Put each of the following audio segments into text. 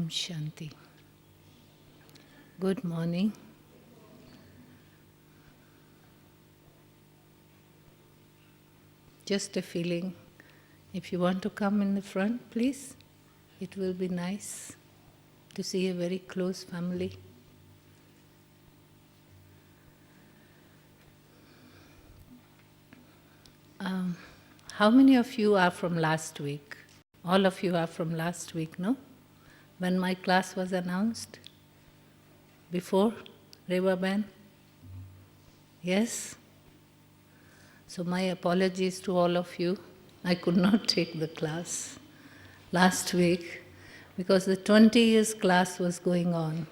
Om Shanti. Good morning. Just a feeling. If you want to come in the front, please. It will be nice to see a very close family. How many of you are from last week? All of you are from last week, no? When my class was announced? Before? Rewa Ben? Yes? So my apologies to all of you. I could not take the class last week because the 20 years class was going on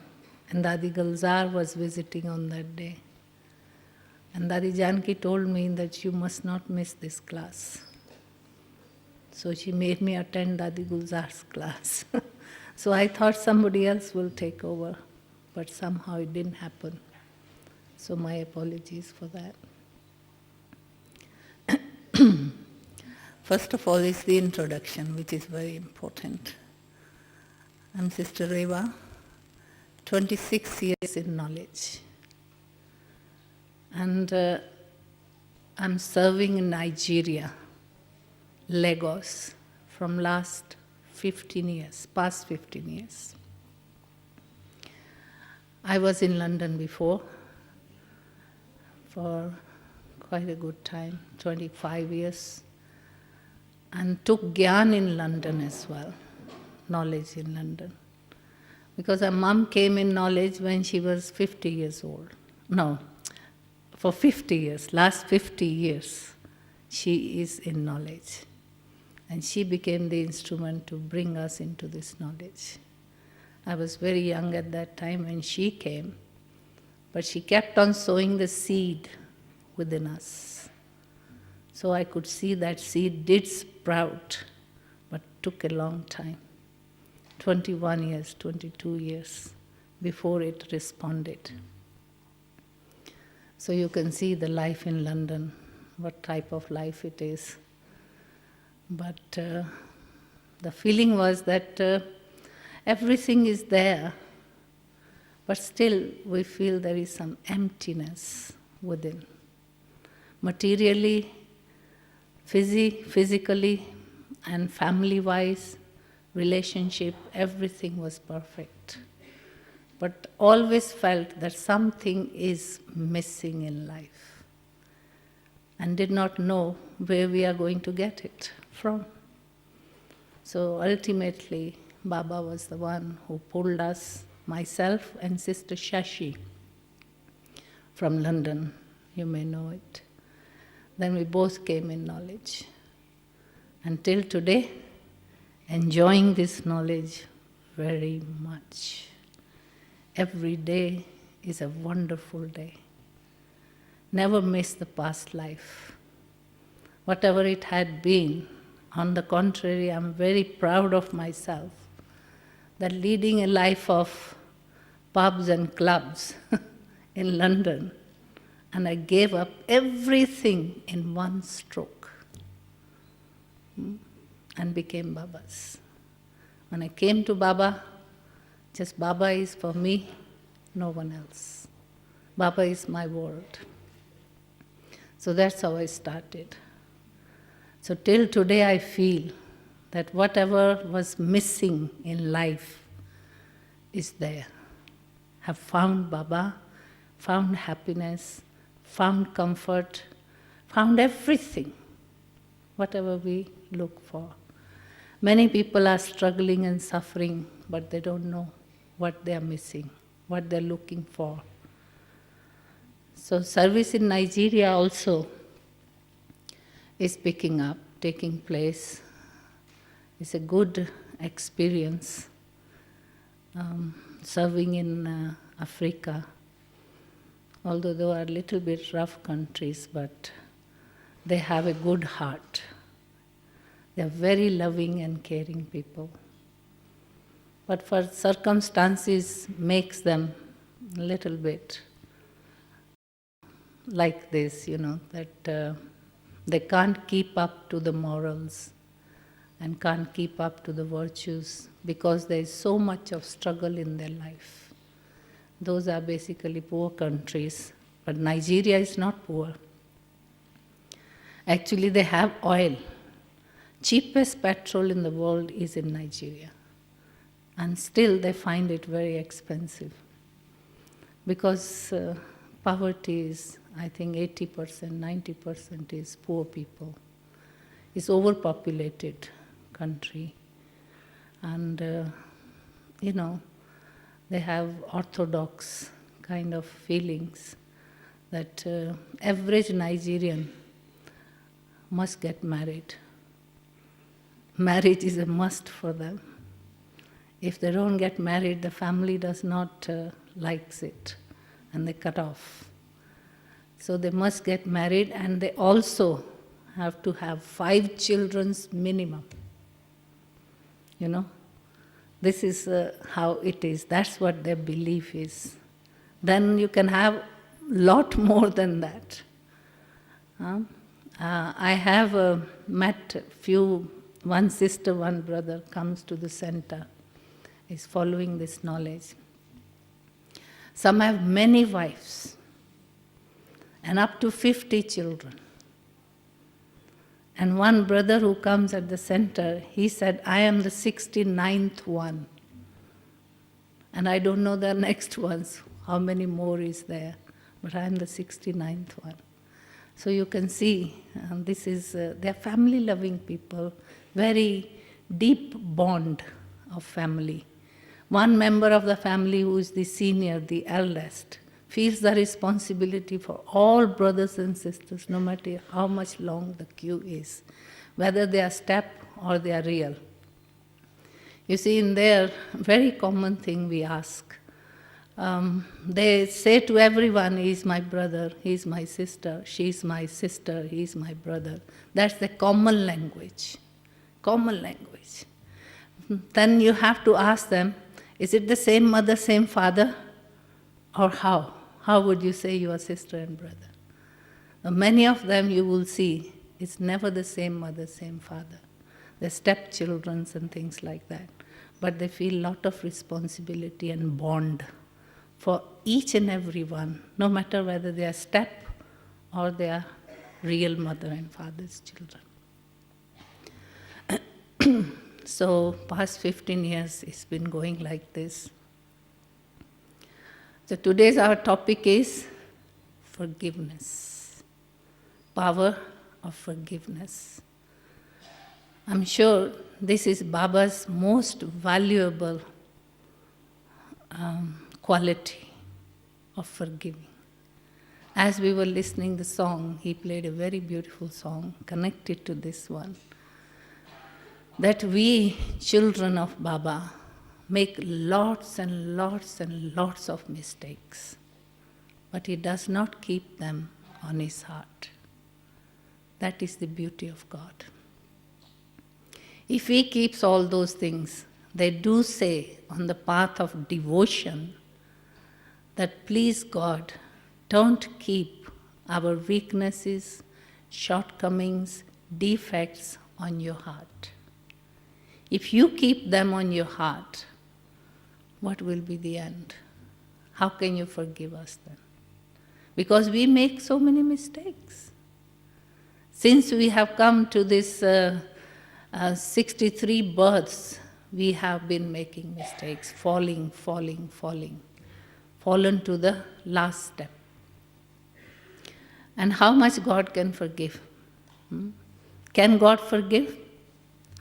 and Dadi Gulzar was visiting on that day. And Dadi Janki told me that you must not miss this class. So she made me attend Dadi Gulzar's class. So I thought somebody else will take over, but somehow it didn't happen. So my apologies for that. First of all is the introduction, which is very important. I'm Sister Rewa, 26 years in knowledge. And I'm serving in Nigeria, Lagos, from last 15 years, past 15 years. I was in London before for quite a good time, 25 years, and took Gyan in London as well, knowledge in London. Because her mom came in knowledge when she was 50 years old. No, for 50 years, last 50 years, she is in knowledge. And she became the instrument to bring us into this knowledge. I was very young at that time when she came, but she kept on sowing the seed within us. So I could see that seed did sprout, but took a long time. 21 years, 22 years before it responded. So you can see the life in London, what type of life it is. But the feeling was that everything is there, but still we feel there is some emptiness within. Materially, physically, and family-wise, relationship, everything was perfect. But always felt that something is missing in life and did not know where we are going to get it from. So ultimately, Baba was the one who pulled us, myself and Sister Shashi, from London. You may know it. Then we both came in knowledge. Until today, enjoying this knowledge very much. Every day is a wonderful day. Never miss the past life. Whatever it had been, on the contrary, I'm very proud of myself that leading a life of pubs and clubs in London, and I gave up everything in one stroke and became Baba's. When I came to Baba, just Baba is for me, no one else. Baba is my world. So that's how I started. So till today I feel that whatever was missing in life is there. Have found Baba, found happiness, found comfort, found everything, whatever we look for. Many people are struggling and suffering, but they don't know what they are missing, what they're looking for. So service in Nigeria also is picking up, taking place. It's a good experience. Serving in Africa, although they are a little bit rough countries, but they have a good heart. They are very loving and caring people. But for circumstances makes them a little bit like this, that they can't keep up to the morals and can't keep up to the virtues because there is so much of struggle in their life. Those are basically poor countries, but Nigeria is not poor. Actually, they have oil. Cheapest petrol in the world is in Nigeria. And still they find it very expensive. Because poverty is, I think, 80%, 90% is poor people. It's overpopulated country. And, they have orthodox kind of feelings that average Nigerian must get married. Marriage is a must for them. If they don't get married, the family does not likes it, and they cut off. So they must get married, and they also have to have 5 children minimum. This is how it is. That's what their belief is. Then you can have a lot more than that. I have met one sister, one brother comes to the center, is following this knowledge. Some have many wives and up to 50 children. And one brother who comes at the center, he said, I am the 69th one. And I don't know the next ones, how many more is there, but I am the 69th one. So you can see, this is, they're family-loving people, very deep bond of family. One member of the family who is the senior, the eldest, feels the responsibility for all brothers and sisters, no matter how much long the queue is, whether they are step or they are real. You see, in their very common thing we ask, they say to everyone, he's my brother, he's my sister, she's my sister, he's my brother. That's the common language. Common language. Then you have to ask them, is it the same mother, same father? Or how? How would you say you are sister and brother? Now, many of them you will see, it's never the same mother, same father. They're stepchildren and things like that. But they feel a lot of responsibility and bond for each and every one, no matter whether they are step or they are real mother and father's children. So past 15 years it's been going like this. So today's our topic is forgiveness, power of forgiveness. I'm sure this is Baba's most valuable quality of forgiving. As we were listening the song, he played a very beautiful song connected to this one. That we, children of Baba, make lots and lots and lots of mistakes, but he does not keep them on his heart. That is the beauty of God. If he keeps all those things, they do say on the path of devotion that please God, don't keep our weaknesses, shortcomings, defects on your heart. If you keep them on your heart, what will be the end? How can you forgive us then? Because we make so many mistakes. Since we have come to this 63 births, we have been making mistakes, falling, fallen to the last step. And how much God can forgive? Can God forgive?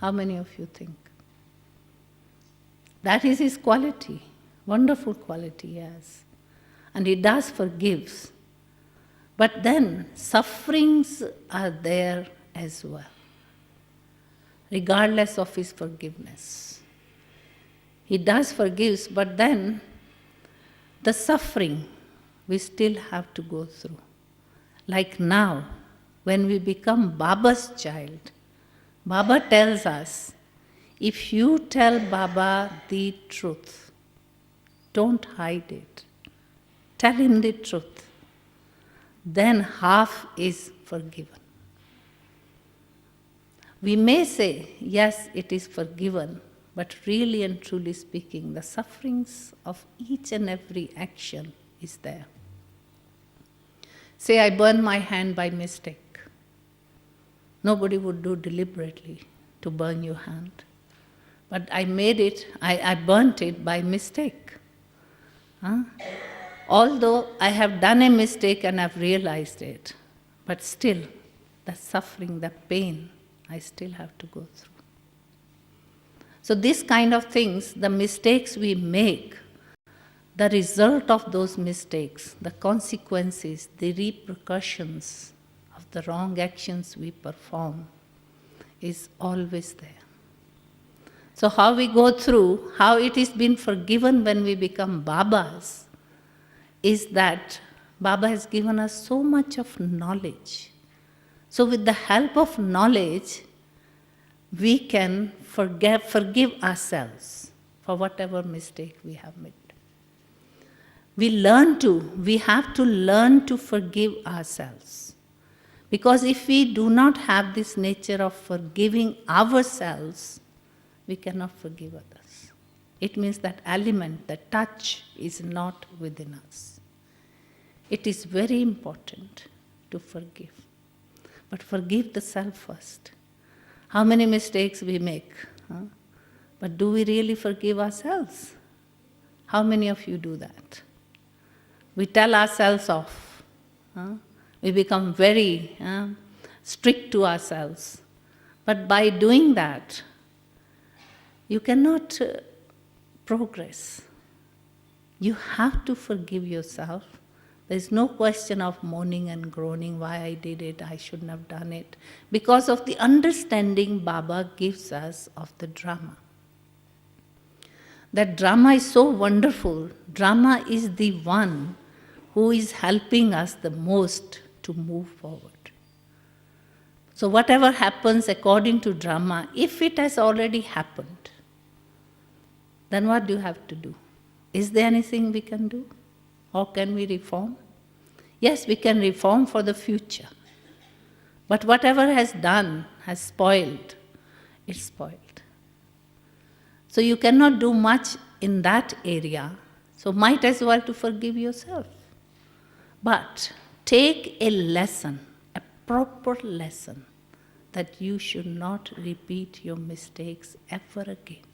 How many of you think? That is his quality, wonderful quality he has. And he does forgive. But then sufferings are there as well, regardless of his forgiveness. He does forgive, but then the suffering we still have to go through. Like now, when we become Baba's child, Baba tells us, if you tell Baba the truth, don't hide it. Tell him the truth. Then half is forgiven. We may say, yes, it is forgiven, but really and truly speaking, the sufferings of each and every action is there. Say, I burn my hand by mistake. Nobody would do deliberately to burn your hand. But I made it, I burnt it by mistake. Huh? Although I have done a mistake and I've realized it, but still, the suffering, the pain, I still have to go through. So these kind of things, the mistakes we make, the result of those mistakes, the consequences, the repercussions of the wrong actions we perform is always there. So how we go through, how it is been forgiven when we become Babas, is that Baba has given us so much of knowledge. So with the help of knowledge, we can forgive ourselves for whatever mistake we have made. We have to learn to forgive ourselves. Because if we do not have this nature of forgiving ourselves, we cannot forgive others. It means that element, that touch, is not within us. It is very important to forgive. But forgive the self first. How many mistakes we make? Huh? But do we really forgive ourselves? How many of you do that? We tell ourselves off. Huh? We become very strict to ourselves. But by doing that, you cannot progress. You have to forgive yourself. There's no question of moaning and groaning, why I did it, I shouldn't have done it. Because of the understanding Baba gives us of the drama. That drama is so wonderful. Drama is the one who is helping us the most to move forward. So whatever happens according to drama, if it has already happened, then what do you have to do? Is there anything we can do? Or can we reform? Yes, we can reform for the future. But whatever has spoiled, it's spoiled. So you cannot do much in that area, so might as well to forgive yourself. But take a lesson, a proper lesson, that you should not repeat your mistakes ever again.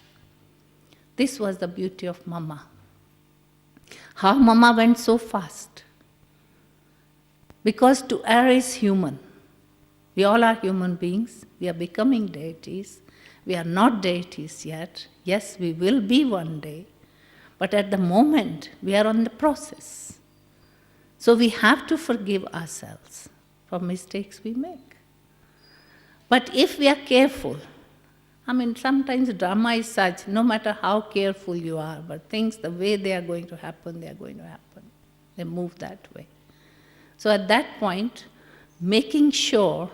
This was the beauty of Mama. How Mama went so fast. Because to err is human. We all are human beings. We are becoming deities. We are not deities yet. Yes, we will be one day. But at the moment, we are on the process. So we have to forgive ourselves for mistakes we make. But if we are careful, sometimes drama is such, no matter how careful you are, but things, the way they are going to happen, they are going to happen. They move that way. So at that point, making sure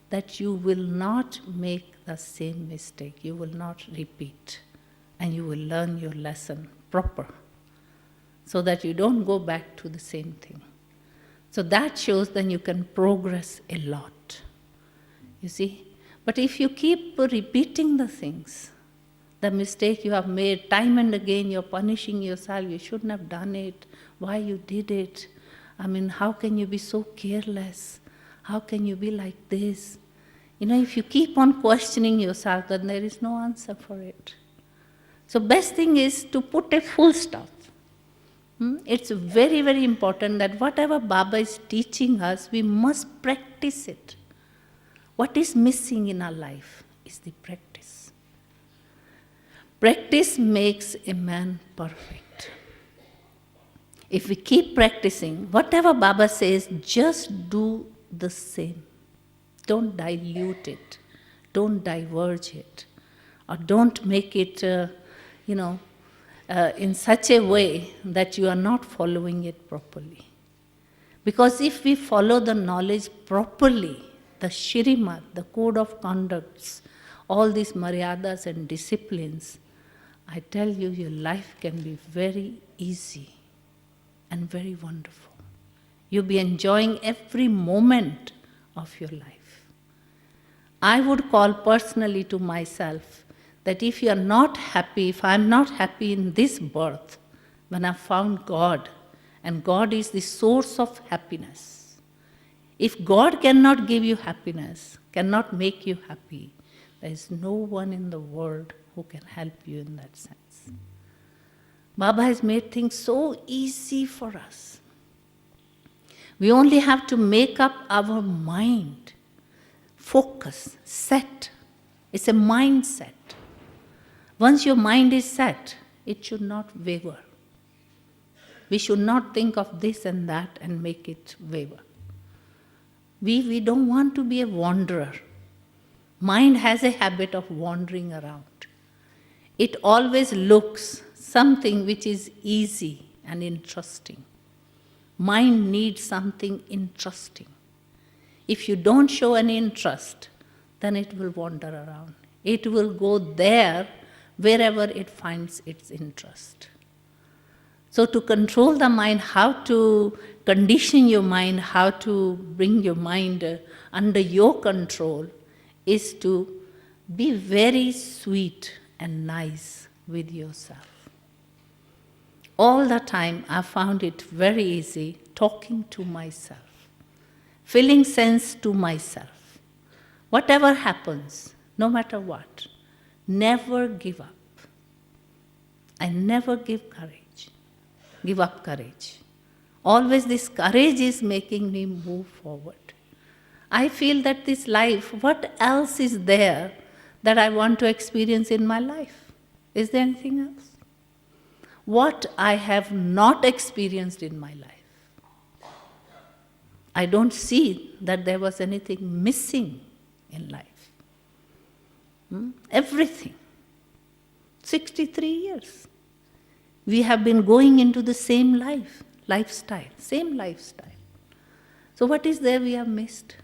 that you will not make the same mistake, you will not repeat, and you will learn your lesson proper, so that you don't go back to the same thing. So that shows then you can progress a lot. You see? But if you keep repeating the things, the mistake you have made time and again, you're punishing yourself, you shouldn't have done it, why you did it, how can you be so careless, how can you be like this? If you keep on questioning yourself, then there is no answer for it. So best thing is to put a full stop. It's very, very important that whatever Baba is teaching us, we must practice it. What is missing in our life is the practice. Practice makes a man perfect. If we keep practicing, whatever Baba says, just do the same. Don't dilute it. Don't diverge it. Or don't make it, in such a way that you are not following it properly. Because if we follow the knowledge properly, the Shrimad, the code of conducts, all these maryadas and disciplines, I tell you, your life can be very easy and very wonderful. You'll be enjoying every moment of your life. I would call personally to myself that if you are not happy, if I am not happy in this birth, when I found God, and God is the source of happiness, if God cannot give you happiness, cannot make you happy, there is no one in the world who can help you in that sense. Baba has made things so easy for us. We only have to make up our mind, focus, set. It's a mindset. Once your mind is set, it should not waver. We should not think of this and that and make it waver. We don't want to be a wanderer. Mind has a habit of wandering around. It always looks something which is easy and interesting. Mind needs something interesting. If you don't show any interest, then it will wander around. It will go there wherever it finds its interest. So to control the mind, how to condition your mind, how to bring your mind under your control, is to be very sweet and nice with yourself. All the time I found it very easy talking to myself, feeling sense to myself. Whatever happens, no matter what, never give up. I never give up courage. Always this courage is making me move forward. I feel that this life, what else is there that I want to experience in my life? Is there anything else? What I have not experienced in my life. I don't see that there was anything missing in life. Everything. 63 years. We have been going into the same lifestyle. So what is there we have missed?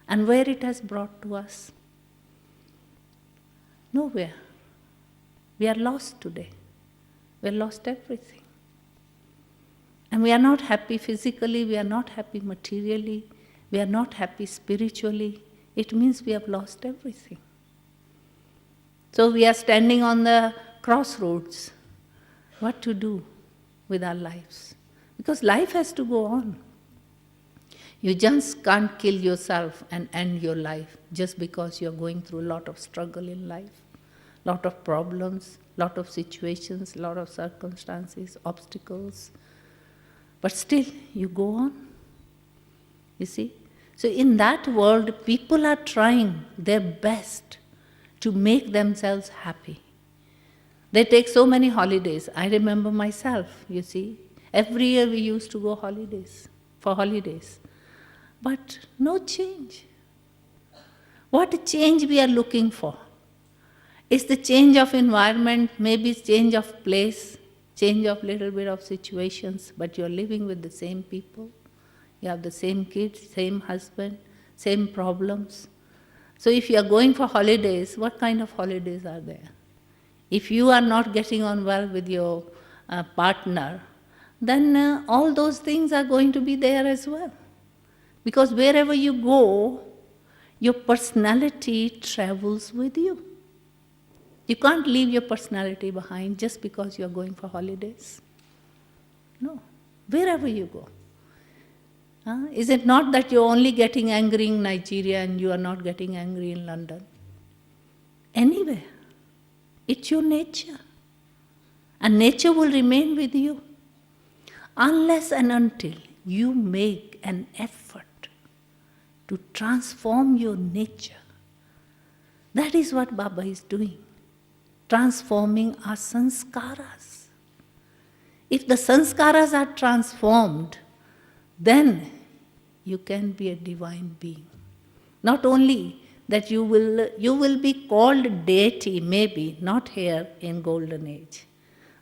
And where it has brought to us? Nowhere. We are lost today. We have lost everything. And we are not happy physically, we are not happy materially, we are not happy spiritually. It means we have lost everything. So we are standing on the crossroads. What to do with our lives? Because life has to go on. You just can't kill yourself and end your life just because you're going through a lot of struggle in life, lot of problems, lot of situations, lot of circumstances, obstacles. But still, you go on. You see? So in that world, people are trying their best to make themselves happy. They take so many holidays. I remember myself, you see. Every year we used to go for holidays. But no change. What change we are looking for? Is the change of environment, maybe change of place, change of little bit of situations, but you're living with the same people. You have the same kids, same husband, same problems. So if you are going for holidays, what kind of holidays are there? If you are not getting on well with your partner, then all those things are going to be there as well. Because wherever you go, your personality travels with you. You can't leave your personality behind just because you are going for holidays. No, wherever you go. Is it not that you're only getting angry in Nigeria and you are not getting angry in London? Anywhere. It's your nature. And nature will remain with you. Unless and until you make an effort to transform your nature. That is what Baba is doing. Transforming our sanskaras. If the sanskaras are transformed, then you can be a divine being. Not only that you will be called deity, maybe, not here in golden age,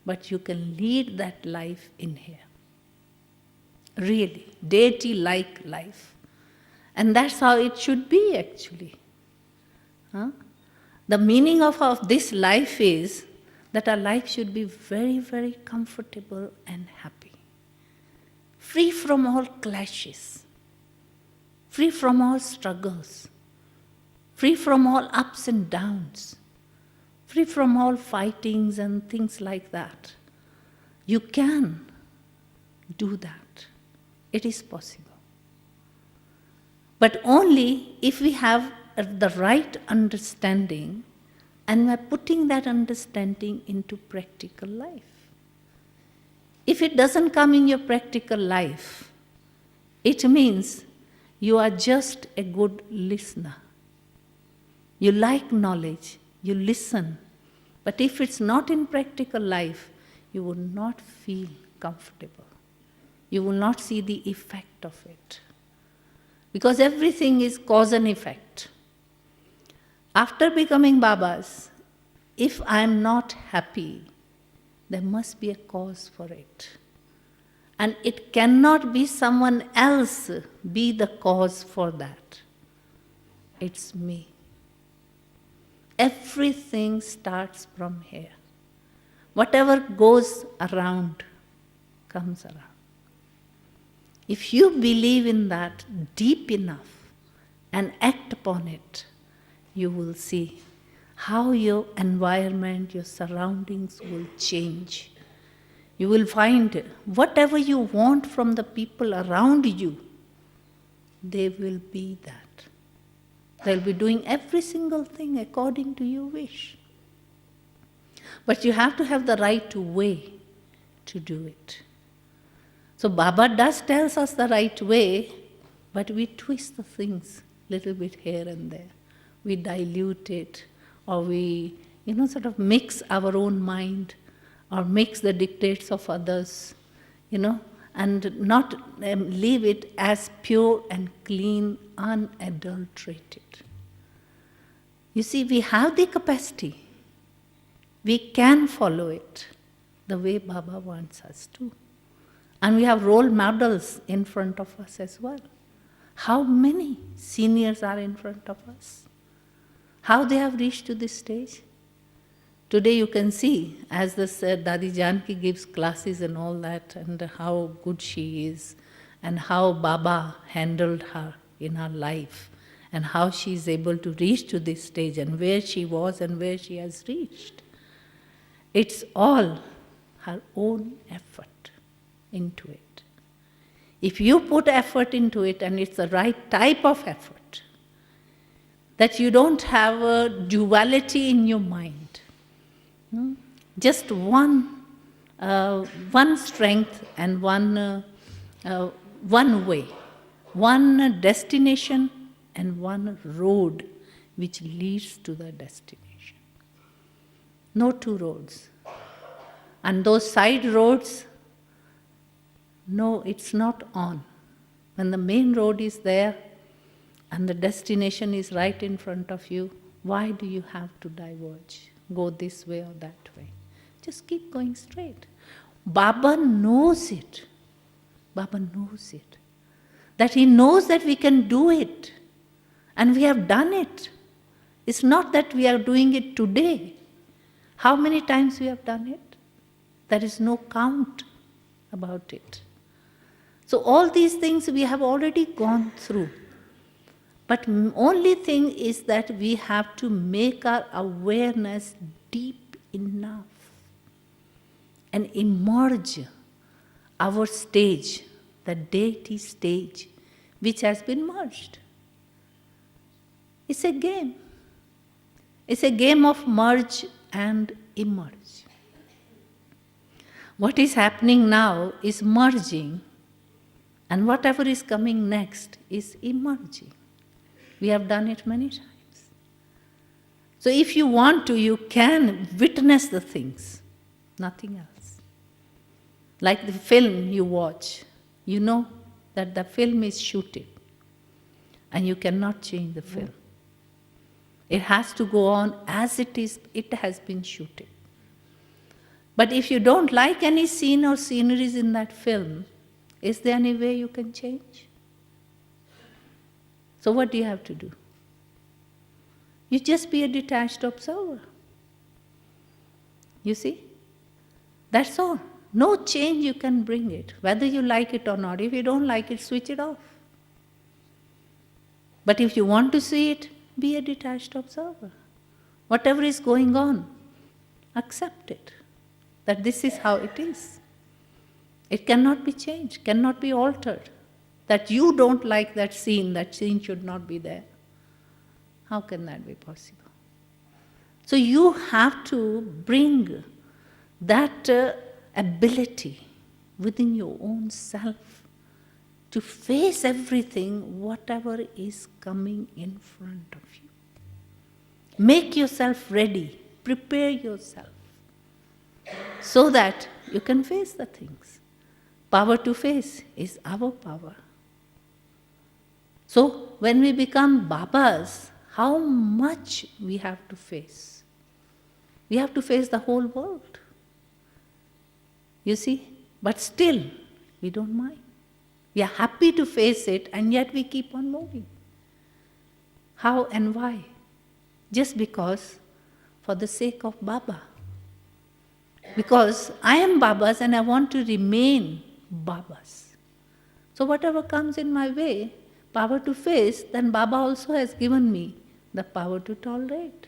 but you can lead that life in here. Really, deity-like life. And that's how it should be, actually. The meaning of this life is that our life should be very, very comfortable and happy. Free from all clashes. Free from all struggles. free from all ups and downs, free from all fightings and things like that. You can do that. It is possible. But only if we have the right understanding and we are putting that understanding into practical life. If it doesn't come in your practical life, it means you are just a good listener. You like knowledge, you listen, but if it's not in practical life, you will not feel comfortable. You will not see the effect of it. Because everything is cause and effect. After becoming Babas, if I am not happy, there must be a cause for it. And it cannot be someone else be the cause for that. It's me. Everything starts from here. Whatever goes around comes around. If you believe in that deep enough and act upon it, you will see how your environment, your surroundings will change. You will find whatever you want from the people around you, they will be that. They'll be doing every single thing according to your wish. But you have to have the right way to do it. So Baba does tells us the right way, but we twist the things a little bit here and there. We dilute it, or we, sort of mix our own mind, or mix the dictates of others, and not leave it as pure and clean, unadulterated. You see, we have the capacity. We can follow it the way Baba wants us to. And we have role models in front of us as well. How many seniors are in front of us? How they have reached to this stage? Today you can see, as this Dadi Janki gives classes and all that, and how good she is, and how Baba handled her in her life, and how she is able to reach to this stage, and where she was and where she has reached. It's all her own effort into it. If you put effort into it, and it's the right type of effort, that you don't have a duality in your mind, just one strength and one way, one destination and one road which leads to the destination. No two roads. And those side roads, no, it's not on. When the main road is there and the destination is right in front of you, why do you have to diverge? Go this way or that way. Just keep going straight. Baba knows it. Baba knows it. That he knows that we can do it. And we have done it. It's not that we are doing it today. How many times we have done it? There is no count about it. So all these things we have already gone through. But only thing is that we have to make our awareness deep enough and emerge our stage, the deity stage, which has been merged. It's a game. It's a game of merge and emerge. What is happening now is merging, and whatever is coming next is emerging. We have done it many times. So if you want to, you can witness the things, nothing else. Like the film you watch, you know that the film is shooted, and you cannot change the film. It has to go on as it is, it has been shooted. But if you don't like any scene or sceneries in that film, is there any way you can change? So what do you have to do? You just be a detached observer. You see? That's all. No change you can bring it, whether you like it or not. If you don't like it, switch it off. But if you want to see it, Be a detached observer. Whatever is going on, accept it. That this is how it is. It cannot be changed, cannot be altered. That you don't like that scene should not be there. How can that be possible? So you have to bring that ability within your own self to face everything, whatever is coming in front of you. Make yourself ready, prepare yourself so that you can face the things. Power to face is our power. So when we become Babas, how much we have to face? We have to face the whole world. You see? But still, we don't mind. We are happy to face it, and yet we keep on moving. How and why? Just because, for the sake of Baba. Because I am Baba's and I want to remain Baba's. So whatever comes in my way, power to face, then Baba also has given me the power to tolerate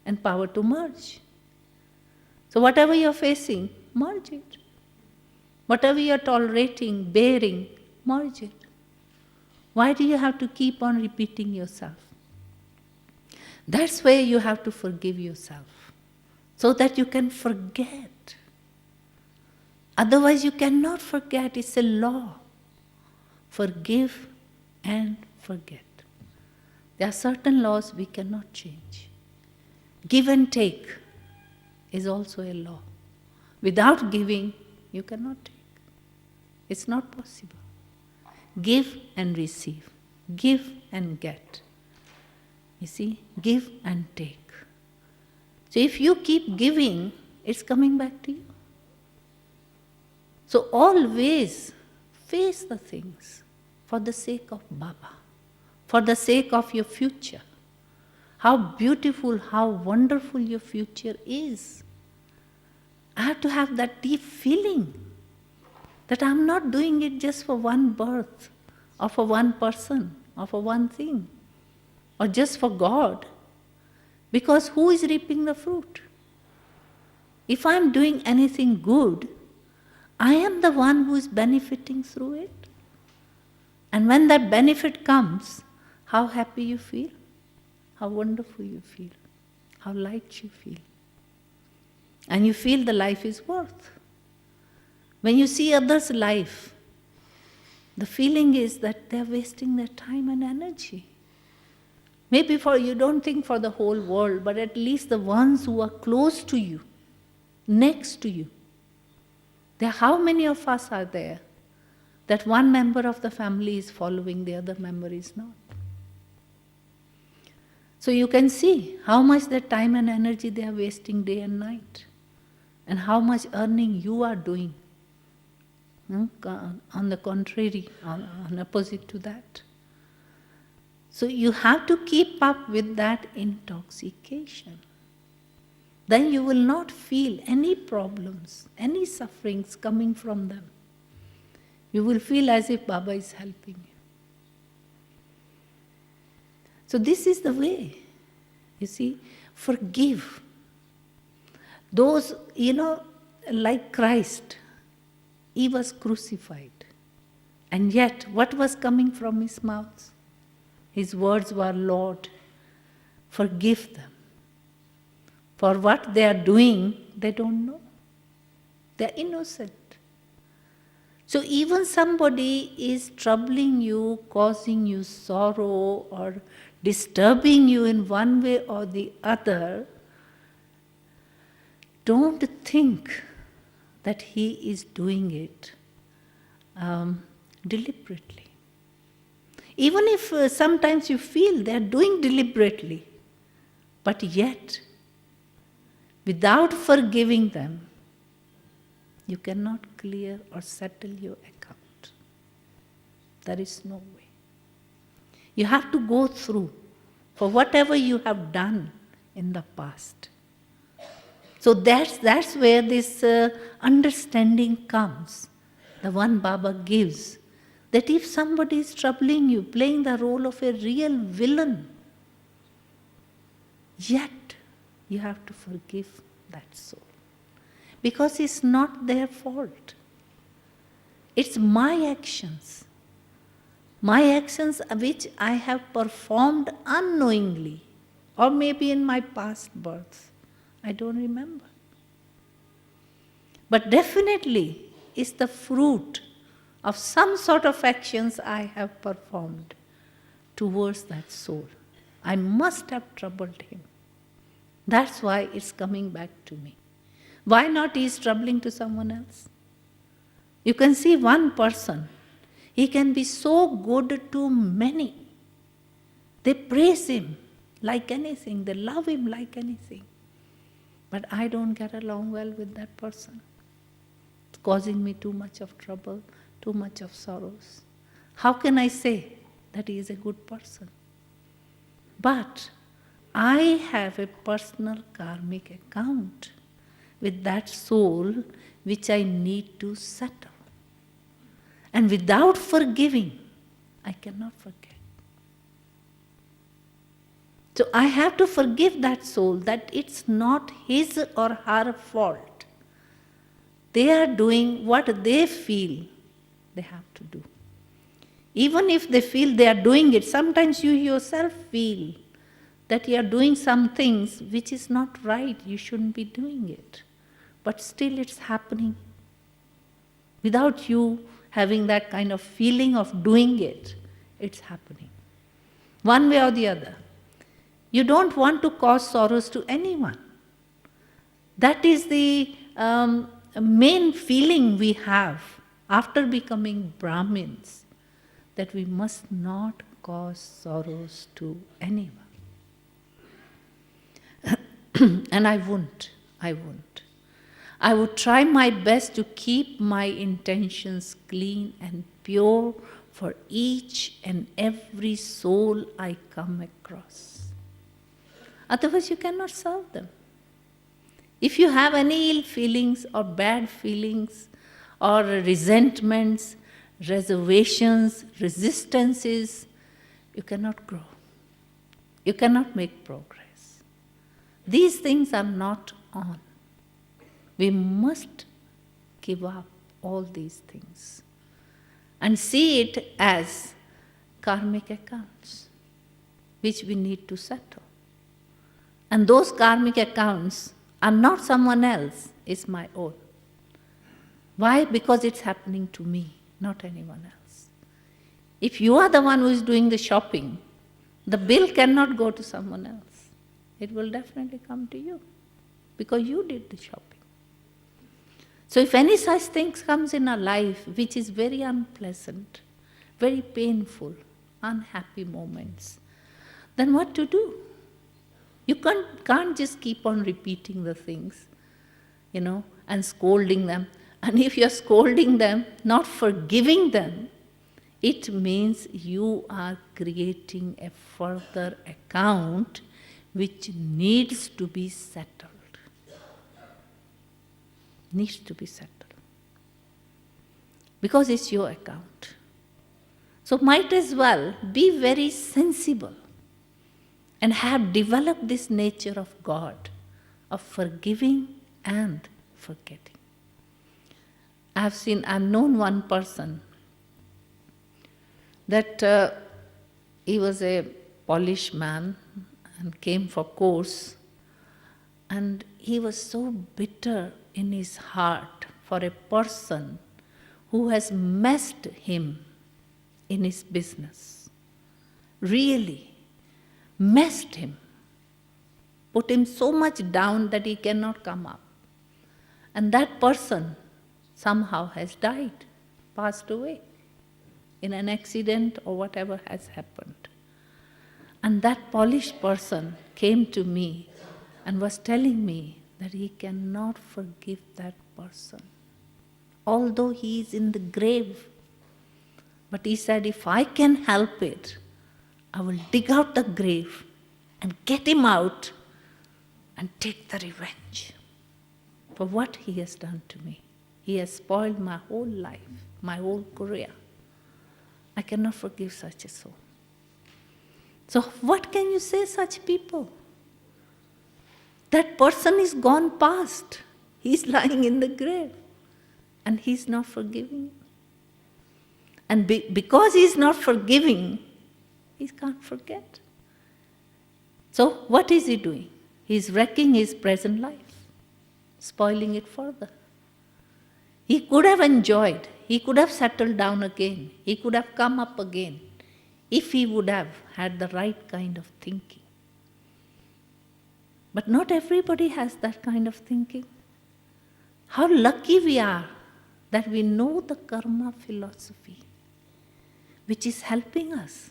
and power to merge. So whatever you're facing, merge it. Whatever you're tolerating, bearing, merge it. Why do you have to keep on repeating yourself? That's where you have to forgive yourself, so that you can forget. Otherwise you cannot forget, it's a law. Forgive and forget. There are certain laws we cannot change. Give and take is also a law. Without giving, you cannot take. It's not possible. Give and receive. Give and get. You see, give and take. So if you keep giving, it's coming back to you. So always face the things for the sake of Baba, for the sake of your future. How beautiful, how wonderful your future is. I have to have that deep feeling that I'm not doing it just for one birth, or for one person, or for one thing, or just for God. Because who is reaping the fruit? If I'm doing anything good, I am the one who is benefiting through it. And when that benefit comes, how happy you feel, how wonderful you feel, how light you feel. And you feel the life is worth. When you see others' life, the feeling is that they're wasting their time and energy. Maybe you don't think for the whole world, but at least the ones who are close to you, next to you. How many of us are there that one member of the family is following, the other member is not? So you can see how much their time and energy they are wasting day and night, and how much earning you are doing. On the contrary, on opposite to that. So you have to keep up with that intoxication. Then you will not feel any problems, any sufferings coming from them. You will feel as if Baba is helping you. So this is the way. You see, forgive. Those, like Christ, he was crucified. And yet, what was coming from his mouth? His words were, Lord, forgive them. For what they are doing, they don't know. They are innocent. So even somebody is troubling you, causing you sorrow, or disturbing you in one way or the other, don't think that he is doing it deliberately. Even if sometimes you feel they are doing deliberately, but yet, without forgiving them, you cannot clear or settle your account. There is no way. You have to go through for whatever you have done in the past. So that's where this understanding comes, the one Baba gives, that if somebody is troubling you, playing the role of a real villain, Yet, you have to forgive that soul. Because it's not their fault. It's my actions. My actions which I have performed unknowingly, or maybe in my past births. I don't remember. But definitely is the fruit of some sort of actions I have performed towards that soul. I must have troubled him. That's why it's coming back to me. Why not he is troubling to someone else? You can see one person, he can be so good to many. They praise him like anything, they love him like anything. But I don't get along well with that person. It's causing me too much of trouble, too much of sorrows. How can I say that he is a good person? But I have a personal karmic account with that soul which I need to settle. And without forgiving, I cannot forget. So I have to forgive that soul that it's not his or her fault. They are doing what they feel they have to do. Even if they feel they are doing it, sometimes you yourself feel that you are doing some things which is not right, you shouldn't be doing it. But still it's happening. Without you having that kind of feeling of doing it, it's happening. One way or the other. You don't want to cause sorrows to anyone. That is the main feeling we have after becoming Brahmins, that we must not cause sorrows to anyone. And I won't. I would try my best to keep my intentions clean and pure for each and every soul I come across. Otherwise, you cannot serve them. If you have any ill feelings or bad feelings or resentments, reservations, resistances, you cannot grow. You cannot make progress. These things are not on. We must give up all these things and see it as karmic accounts which we need to settle. And those karmic accounts are not someone else, it's my own. Why? Because it's happening to me, not anyone else. If you are the one who is doing the shopping, the bill cannot go to someone else. It will definitely come to you because you did the shopping. So if any such things comes in our life which is very unpleasant, very painful, unhappy moments, then what to do? You can't just keep on repeating the things, and scolding them. And if you're scolding them, not forgiving them, it means you are creating a further account which needs to be settled. Needs to be settled. Because it's your account. So might as well be very sensible and have developed this nature of God, of forgiving and forgetting. I've known one person that he was a Polish man and came for course, and he was so bitter in his heart for a person who has messed him in his business. Really messed him, put him so much down that he cannot come up. And that person somehow has died, passed away in an accident or whatever has happened. And that Polish person came to me and was telling me that he cannot forgive that person, although he is in the grave. But he said, if I can help it, I will dig out the grave and get him out and take the revenge for what he has done to me. He has spoiled my whole life, my whole career. I cannot forgive such a soul. So what can you say such people? That person is gone past. He's lying in the grave. And he's not forgiving. And because he's not forgiving, he can't forget. So what is he doing? He's wrecking his present life, spoiling it further. He could have enjoyed, he could have settled down again, he could have come up again, if he would have had the right kind of thinking. But not everybody has that kind of thinking. How lucky we are that we know the karma philosophy, which is helping us.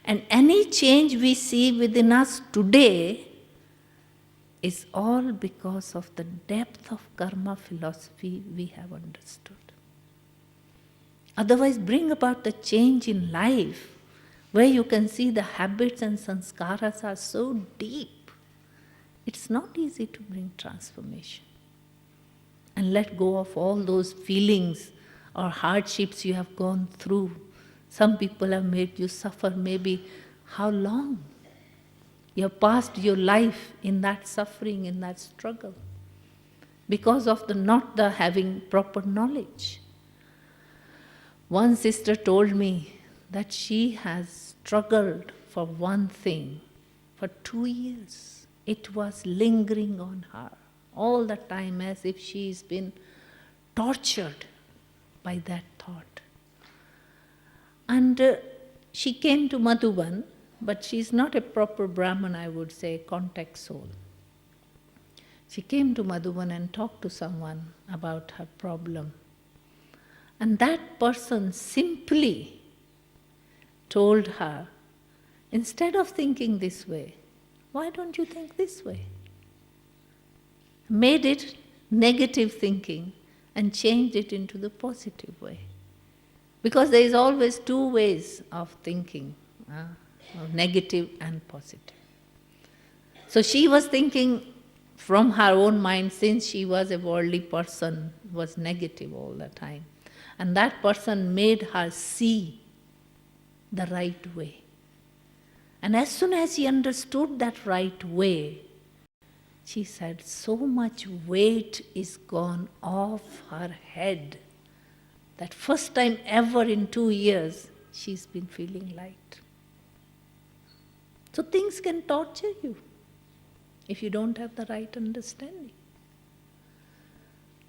And any change we see within us today is all because of the depth of karma philosophy we have understood. Otherwise, bring about the change in life where you can see the habits and sanskaras are so deep. It's not easy to bring transformation. And let go of all those feelings or hardships you have gone through. Some people have made you suffer maybe how long? You have passed your life in that suffering, in that struggle, because of not having proper knowledge. One sister told me that she has struggled for one thing for 2 years. It was lingering on her all the time, as if she's been tortured by that thought. And she came to Madhuban, but she's not a proper Brahman, I would say, contact soul. She came to Madhuban and talked to someone about her problem. And that person simply told her, instead of thinking this way, why don't you think this way? Made it negative thinking and changed it into the positive way. Because there is always two ways of thinking, negative and positive. So she was thinking from her own mind, since she was a worldly person, was negative all the time. And that person made her see the right way. And as soon as she understood that right way, she said, so much weight is gone off her head that first time ever in 2 years, she's been feeling light. So things can torture you if you don't have the right understanding.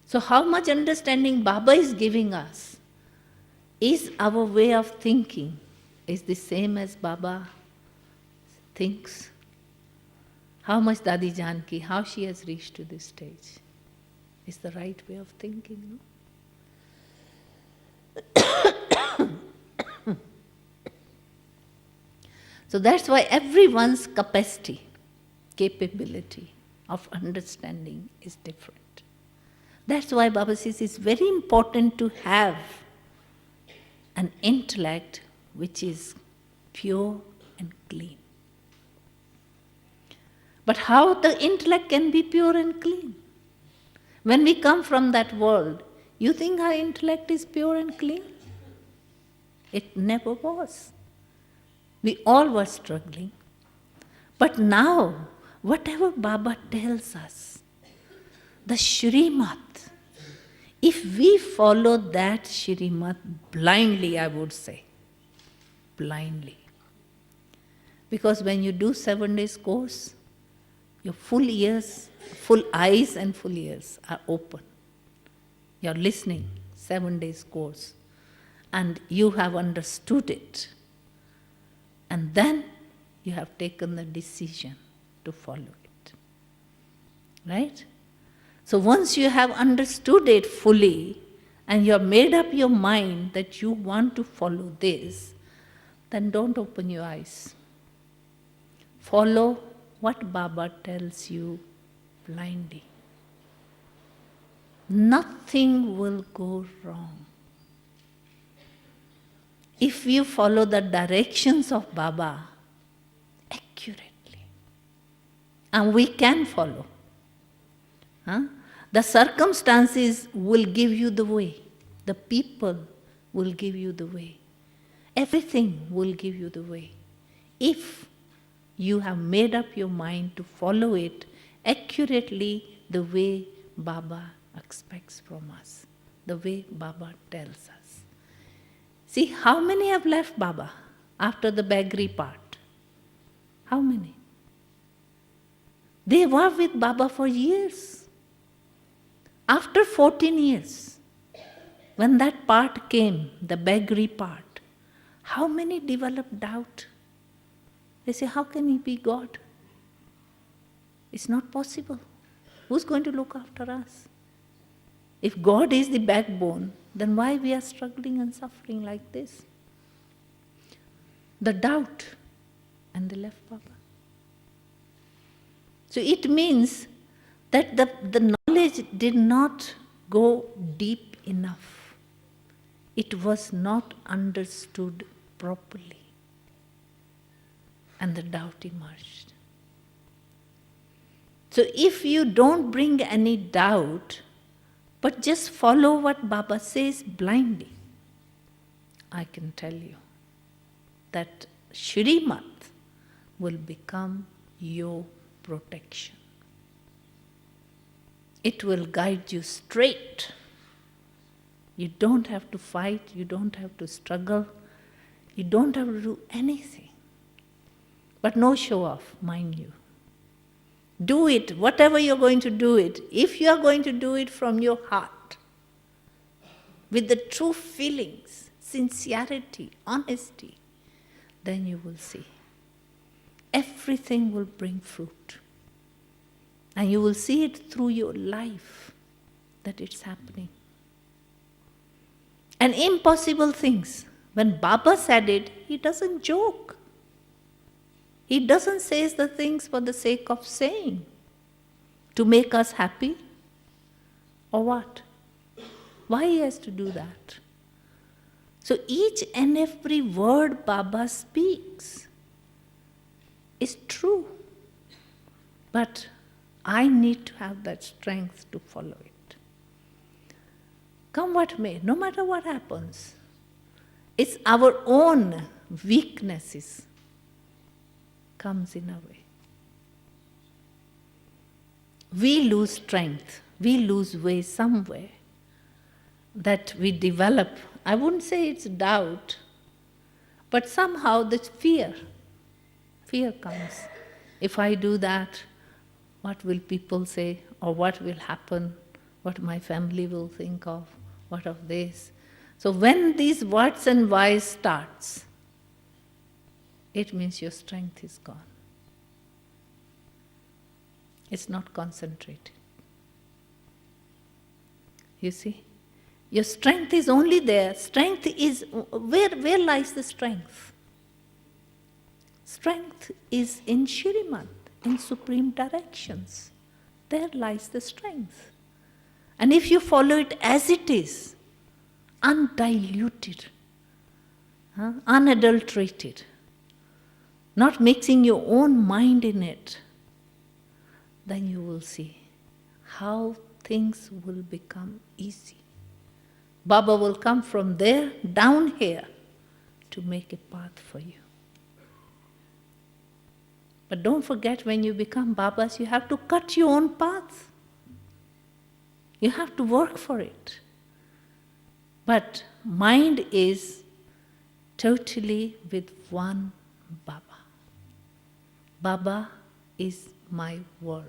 So how much understanding Baba is giving us is our way of thinking is the same as Baba thinks. How much Dadi Janki, how she has reached to this stage, is the right way of thinking. No? So that's why everyone's capability of understanding is different. That's why Baba says it's very important to have an intellect which is pure and clean. But how the intellect can be pure and clean? When we come from that world, you think our intellect is pure and clean? It never was. We all were struggling. But now, whatever Baba tells us, the Shrimat, if we follow that Shrimat blindly, I would say, blindly. Because when you do 7 days course, your full eyes and full ears are open. You're listening, 7 days course, and you have understood it. And then you have taken the decision to follow it. Right? So once you have understood it fully, and you have made up your mind that you want to follow this, then don't open your eyes. Follow what Baba tells you blindly. Nothing will go wrong. If you follow the directions of Baba accurately, and we can follow, the circumstances will give you the way, the people will give you the way, everything will give you the way. If you have made up your mind to follow it accurately the way Baba expects from us, the way Baba tells us. See, how many have left Baba after the beggary part? How many? They were with Baba for years. After 14 years, when that part came, the beggary part, how many developed doubt? They say, how can he be God? It's not possible. Who's going to look after us? If God is the backbone, then why we are struggling and suffering like this? The doubt, and they left Baba. So it means that the knowledge did not go deep enough. It was not understood properly. And the doubt emerged. So if you don't bring any doubt, but just follow what Baba says blindly, I can tell you that Shrimat will become your protection. It will guide you straight. You don't have to fight, you don't have to struggle, you don't have to do anything. But no show off, mind you. Do it, whatever you're going to do it. If you are going to do it from your heart, with the true feelings, sincerity, honesty, then you will see. Everything will bring fruit. And you will see it through your life that it's happening. And impossible things, when Baba said it, he doesn't joke. He doesn't say the things for the sake of saying, to make us happy, or what? Why he has to do that? So each and every word Baba speaks is true. But I need to have that strength to follow it. Come what may, no matter what happens, it's our own weaknesses comes in a way. We lose strength, we lose way somewhere that we develop. I wouldn't say it's doubt, but somehow this fear comes. If I do that, what will people say, or what will happen, what my family will think of, what of this. So when these whats and whys starts, it means your strength is gone. It's not concentrated. You see? Your strength is only there. Strength is, where lies the strength? Strength is in Shrimat, in supreme directions. There lies the strength. And if you follow it as it is, undiluted, unadulterated, not mixing your own mind in it, then you will see how things will become easy. Baba will come from there down here to make a path for you. But don't forget, when you become Babas, you have to cut your own path. You have to work for it. But mind is totally with one Baba. Baba is my world.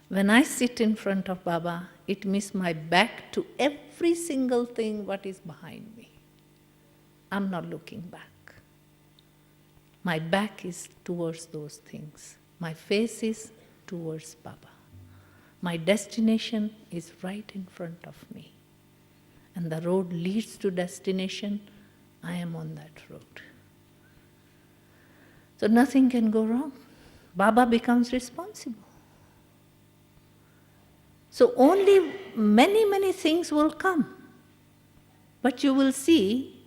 When I sit in front of Baba, it means my back to every single thing what is behind me. I'm not looking back. My back is towards those things. My face is towards Baba. My destination is right in front of me. And the road leads to destination. I am on that road. So nothing can go wrong. Baba becomes responsible. So only many things will come. But you will see,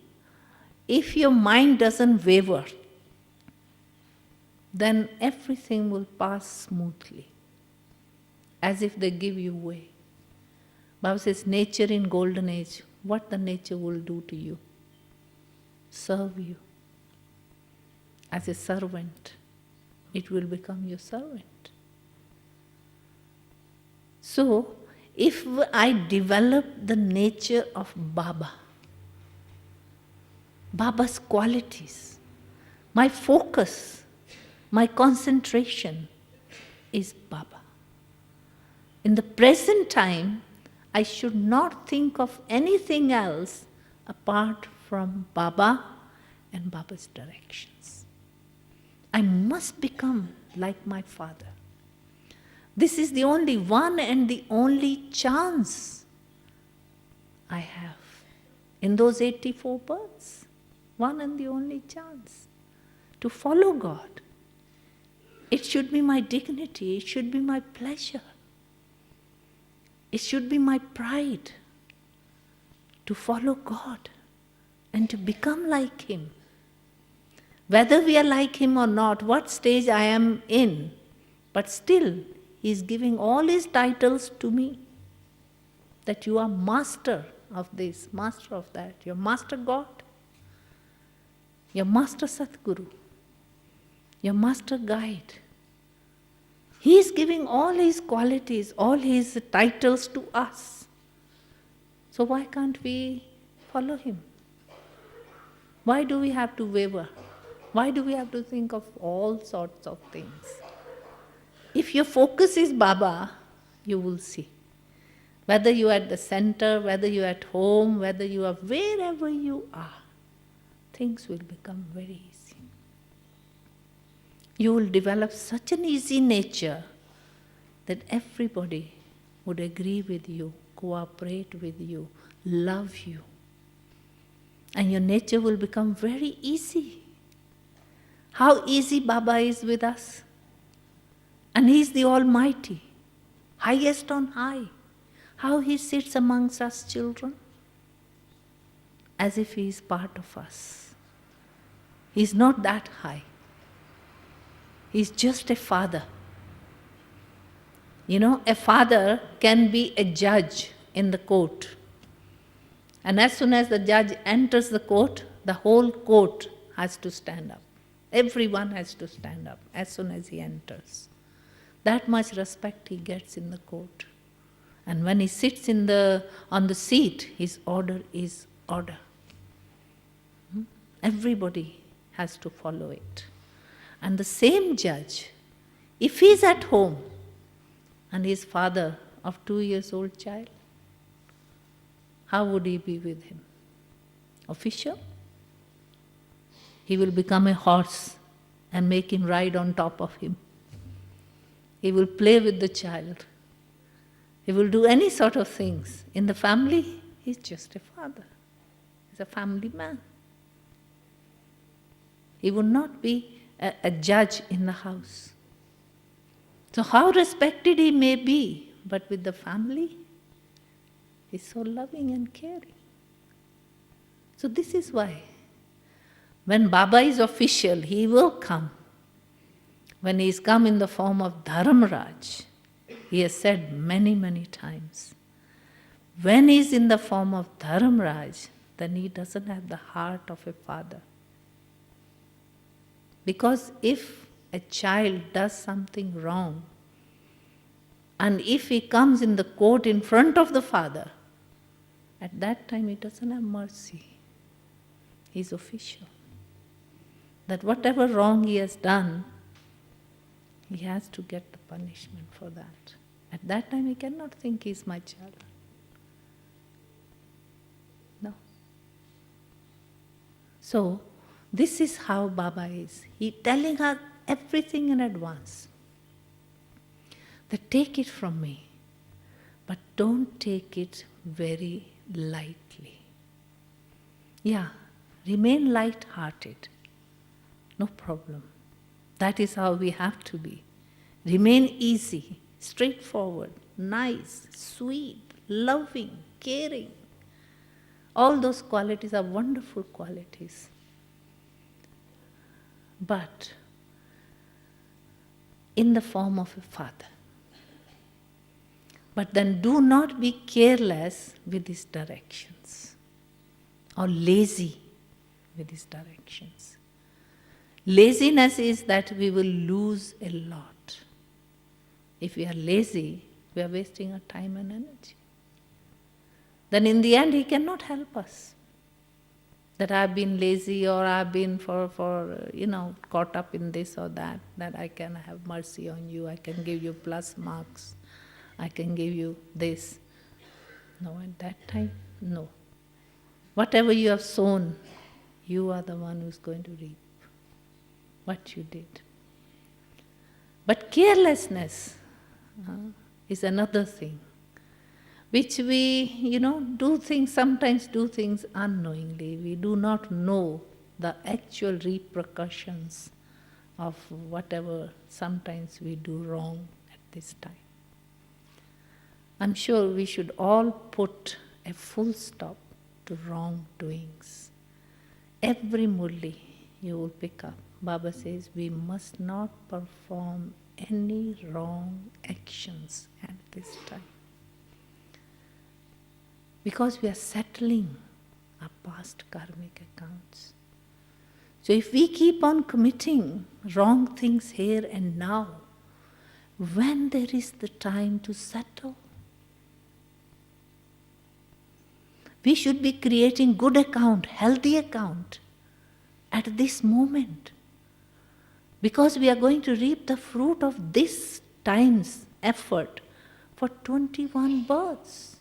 if your mind doesn't waver, then everything will pass smoothly, as if they give you way. Baba says, nature in golden age, what the nature will do to you? Serve you. As a servant, it will become your servant. So, if I develop the nature of Baba's qualities, my focus, my concentration is Baba. In the present time, I should not think of anything else apart from Baba and Baba's directions. I must become like my father. This is the only one and the only chance I have. In those 84 births, one and the only chance to follow God. It should be my dignity, it should be my pleasure. It should be my pride to follow God and to become like Him. Whether we are like Him or not, what stage I am in, but still He is giving all His titles to me. That you are master of this, master of that, your master God, your master Satguru, your master guide. He is giving all His qualities, all His titles to us. So why can't we follow Him? Why do we have to waver? Why do we have to think of all sorts of things? If your focus is Baba, you will see. Whether you are at the center, whether you are at home, whether you are wherever you are, things will become very easy. You will develop such an easy nature that everybody would agree with you, cooperate with you, love you. And your nature will become very easy. How easy Baba is with us. And He is the Almighty, highest on high. How He sits amongst us children, as if He is part of us. He is not that high. He is just a father. You know, a father can be a judge in the court. And as soon as the judge enters the court, the whole court has to stand up. Everyone has to stand up as soon as he enters. That much respect he gets in the court. And when he sits on the seat, his order is order. Everybody has to follow it. And the same judge, if he is at home and he is father of 2-year-old child, how would he be with him? Official? He will become a horse and make him ride on top of him. He will play with the child. He will do any sort of things. In the family, he's just a father. He's a family man. He would not be a judge in the house. So how respected he may be, but with the family, he's so loving and caring. So this is why, when Baba is official, he will come. When he is come in the form of Dharamraj, he has said many, many times, when he is in the form of Dharamraj, then he doesn't have the heart of a father. Because if a child does something wrong, and if he comes in the court in front of the father, at that time he doesn't have mercy. He's official. That whatever wrong he has done, he has to get the punishment for that. At that time he cannot think he's my child. No. So, this is how Baba is. He's telling her everything in advance. That take it from me, but don't take it very lightly. Yeah, remain light-hearted. No problem. That is how we have to be. Remain easy, straightforward, nice, sweet, loving, caring. All those qualities are wonderful qualities. But in the form of a father. But then do not be careless with his directions or lazy with his directions. Laziness is that we will lose a lot. If we are lazy, We are wasting our time and energy. Then in the end, he cannot help us. That I've been lazy or I've been caught up in this or that I can have mercy on you, I can give you plus marks, I can give you this. No, at that time, no. Whatever you have sown, you are the one who's going to reap what you did. But carelessness is another thing, which we, sometimes do things unknowingly. We do not know the actual repercussions of whatever sometimes we do wrong at this time. I'm sure we should all put a full stop to wrongdoings. Every murli you will pick up, Baba says we must not perform any wrong actions at this time. Because we are settling our past karmic accounts. So if we keep on committing wrong things here and now, when there is the time to settle? We should be creating good account, healthy account at this moment. Because we are going to reap the fruit of this time's effort for 21 births.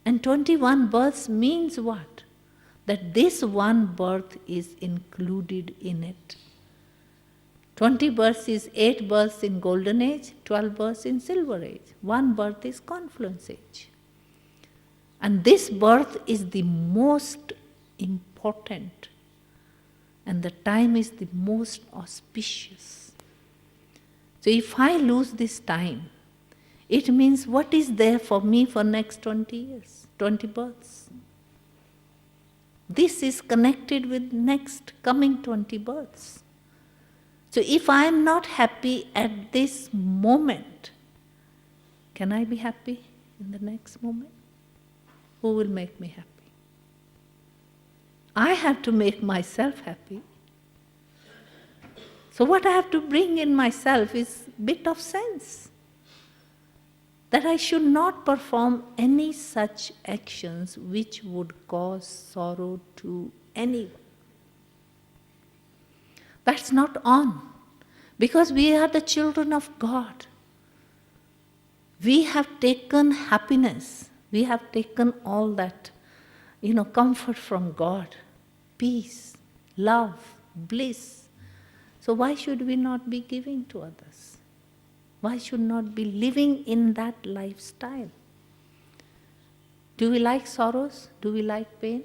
And 21 births means what? That this one birth is included in it. 20 births is 8 births in golden age, 12 births in silver age. 1 birth is confluence age. And this birth is the most important. And the time is the most auspicious. So if I lose this time, it means what is there for me for next 20 years, 20 births. This is connected with next coming 20 births. So if I am not happy at this moment, can I be happy in the next moment? Who will make me happy? I have to make myself happy. So what I have to bring in myself is a bit of sense. That I should not perform any such actions which would cause sorrow to anyone. That's not on. Because we are the children of God. We have taken happiness. We have taken all that, comfort from God. Peace, love, bliss. So why should we not be giving to others? Why should not be living in that lifestyle? Do we like sorrows? Do we like pain?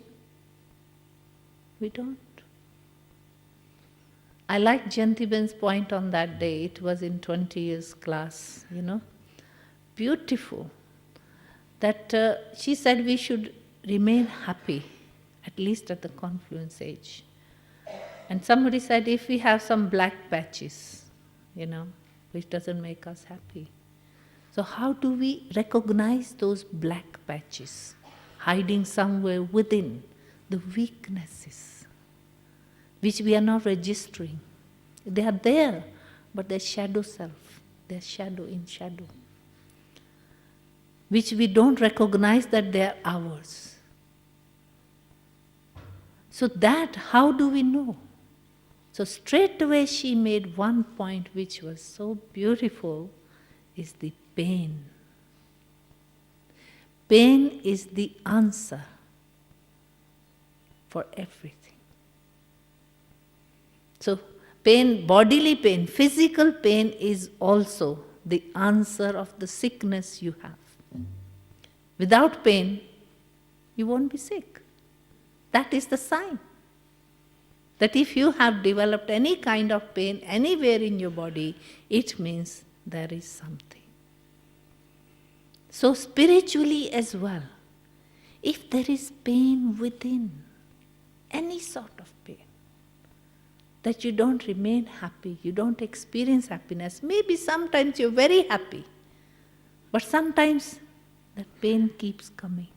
We don't. I like Jayantiben's point on that day. It was in 20 years class, Beautiful. That she said we should remain happy, at least at the confluence age. And somebody said if we have some black patches, which doesn't make us happy. So how do we recognize those black patches hiding somewhere within the weaknesses which we are not registering? They are there, but they're shadow self. They're shadow in shadow, which we don't recognize that they are ours. So that, how do we know? So straight away she made one point which was so beautiful, is the pain. Pain is the answer for everything. So pain, bodily pain, physical pain is also the answer of the sickness you have. Without pain, you won't be sick. That is the sign. That if you have developed any kind of pain anywhere in your body, it means there is something. So spiritually as well, if there is pain within, any sort of pain, that you don't remain happy, you don't experience happiness. Maybe sometimes you're very happy, but sometimes that pain keeps coming.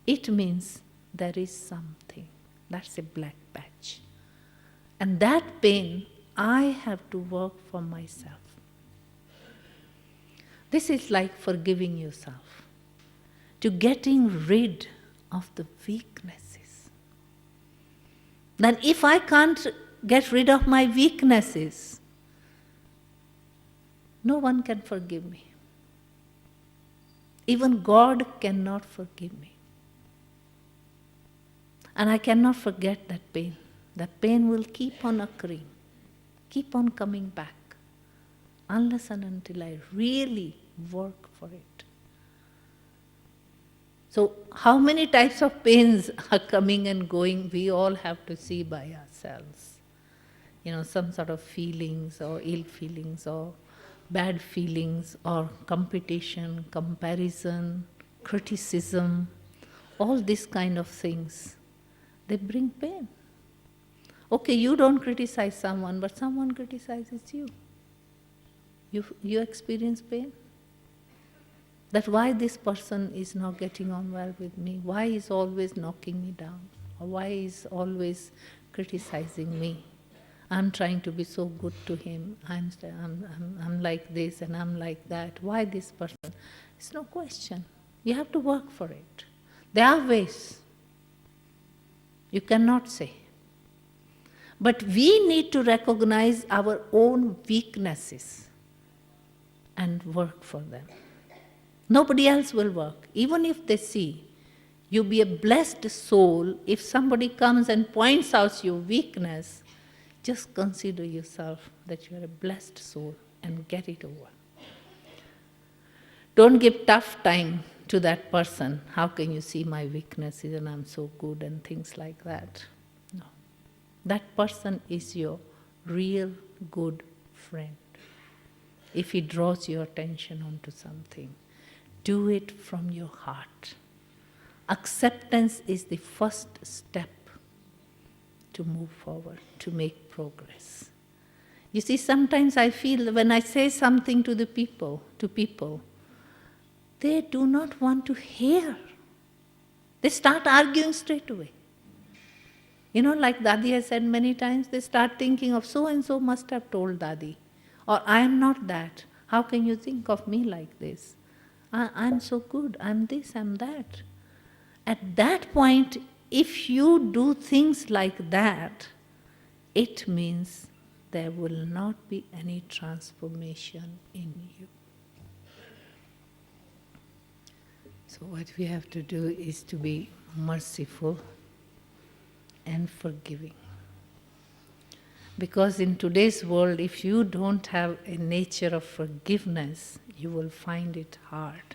It means there is something. That's a black patch. And that pain, I have to work for myself. This is like forgiving yourself, to getting rid of the weaknesses. Then if I can't get rid of my weaknesses, no one can forgive me. Even God cannot forgive me. And I cannot forget that pain. That pain will keep on occurring, keep on coming back, unless and until I really work for it. So, how many types of pains are coming and going, we all have to see by ourselves. Some sort of feelings or ill feelings or bad feelings or competition, comparison, criticism, all these kind of things, they bring pain. Okay, you don't criticize someone, but someone criticizes you. You experience pain? That why this person is not getting on well with me, why is always knocking me down, or why is always criticizing me. I'm trying to be so good to him, I'm like this and I'm like that. Why this person? It's no question. You have to work for it. There are ways. You cannot say. But we need to recognize our own weaknesses and work for them. Nobody else will work. Even if they see you be a blessed soul, if somebody comes and points out your weakness, just consider yourself that you are a blessed soul and get it over. Don't give tough time to that person. How can you see my weaknesses and I'm so good and things like that? No. That person is your real good friend. If he draws your attention onto something, do it from your heart. Acceptance is the first step to move forward, to make progress. You see, sometimes I feel when I say something to people, they do not want to hear. They start arguing straight away. Like Dadi has said many times, they start thinking of so and so must have told Dadi. Or I am not that. How can you think of me like this? I'm so good, I'm this, I'm that. At that point, if you do things like that, it means there will not be any transformation in you. So what we have to do is to be merciful and forgiving. Because in today's world, if you don't have a nature of forgiveness, you will find it hard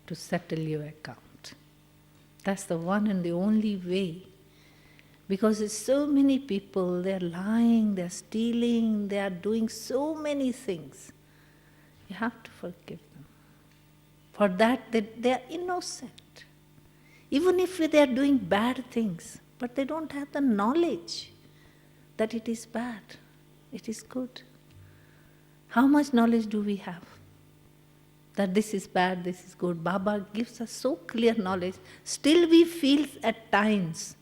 to settle your account. That's the one and the only way. Because there's so many people, they're lying, they're stealing, they are doing so many things. You have to forgive them. For that, they are innocent. Even if they are doing bad things, but they don't have the knowledge that it is bad, it is good. How much knowledge do we have? That this is bad, this is good. Baba gives us so clear knowledge. Still we feel at times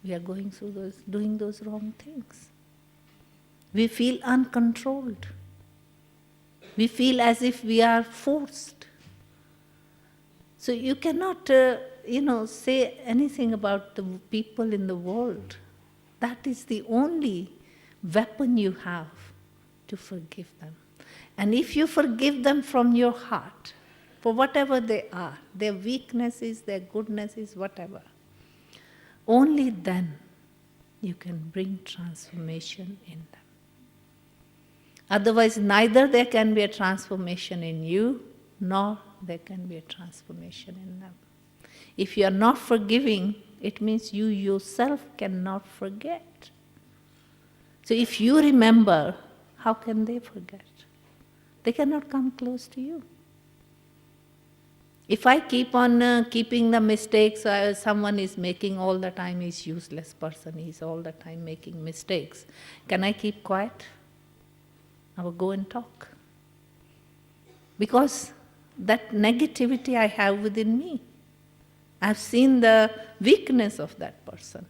we are going through doing those wrong things. We feel uncontrolled. We feel as if we are forced. So you cannot, say anything about the people in the world. That is the only weapon you have to forgive them. And if you forgive them from your heart, for whatever they are, their weaknesses, their goodnesses, whatever, only then you can bring transformation in them. Otherwise, neither there can be a transformation in you, nor there can be a transformation in them. If you are not forgiving, it means you yourself cannot forget. So if you remember, how can they forget? They cannot come close to you. If I keep on keeping the mistakes someone is making all the time, he's useless person, he's all the time making mistakes. Can I keep quiet? I will go and talk. Because that negativity I have within me. I've seen the weakness of that person.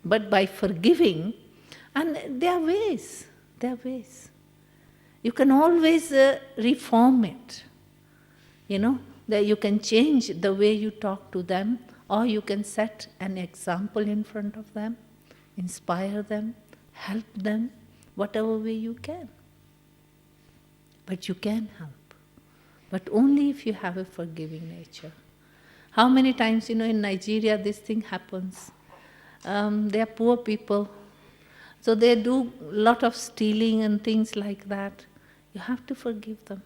But by forgiving, and there are ways. You can always reform it. That you can change the way you talk to them, or you can set an example in front of them, inspire them, help them, whatever way you can. But you can help, but only if you have a forgiving nature. How many times, in Nigeria this thing happens. They are poor people, so they do a lot of stealing and things like that. You have to forgive them.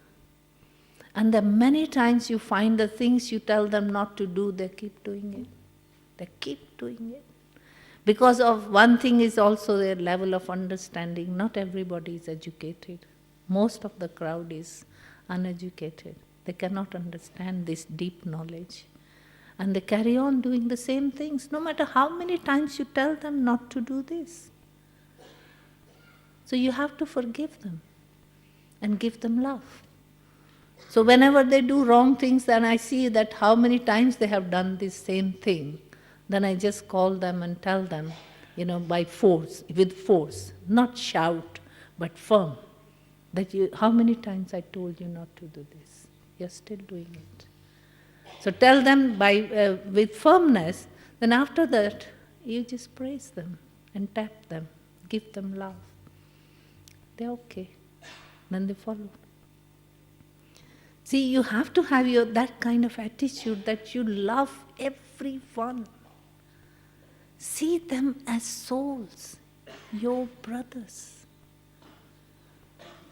And there are many times you find the things you tell them not to do, they keep doing it. They keep doing it. Because of one thing is also their level of understanding. Not everybody is educated. Most of the crowd is uneducated. They cannot understand this deep knowledge. And they carry on doing the same things, no matter how many times you tell them not to do this. So you have to forgive them and give them love. So whenever they do wrong things, then I see that how many times they have done this same thing. Then I just call them and tell them, by force, with force, not shout, but firm, that how many times I told you not to do this? You're still doing it. So tell them with firmness, then after that, you just praise them and tap them, give them love. They're okay. Then they follow. See, you have to have that kind of attitude that you love everyone. See them as souls, your brothers.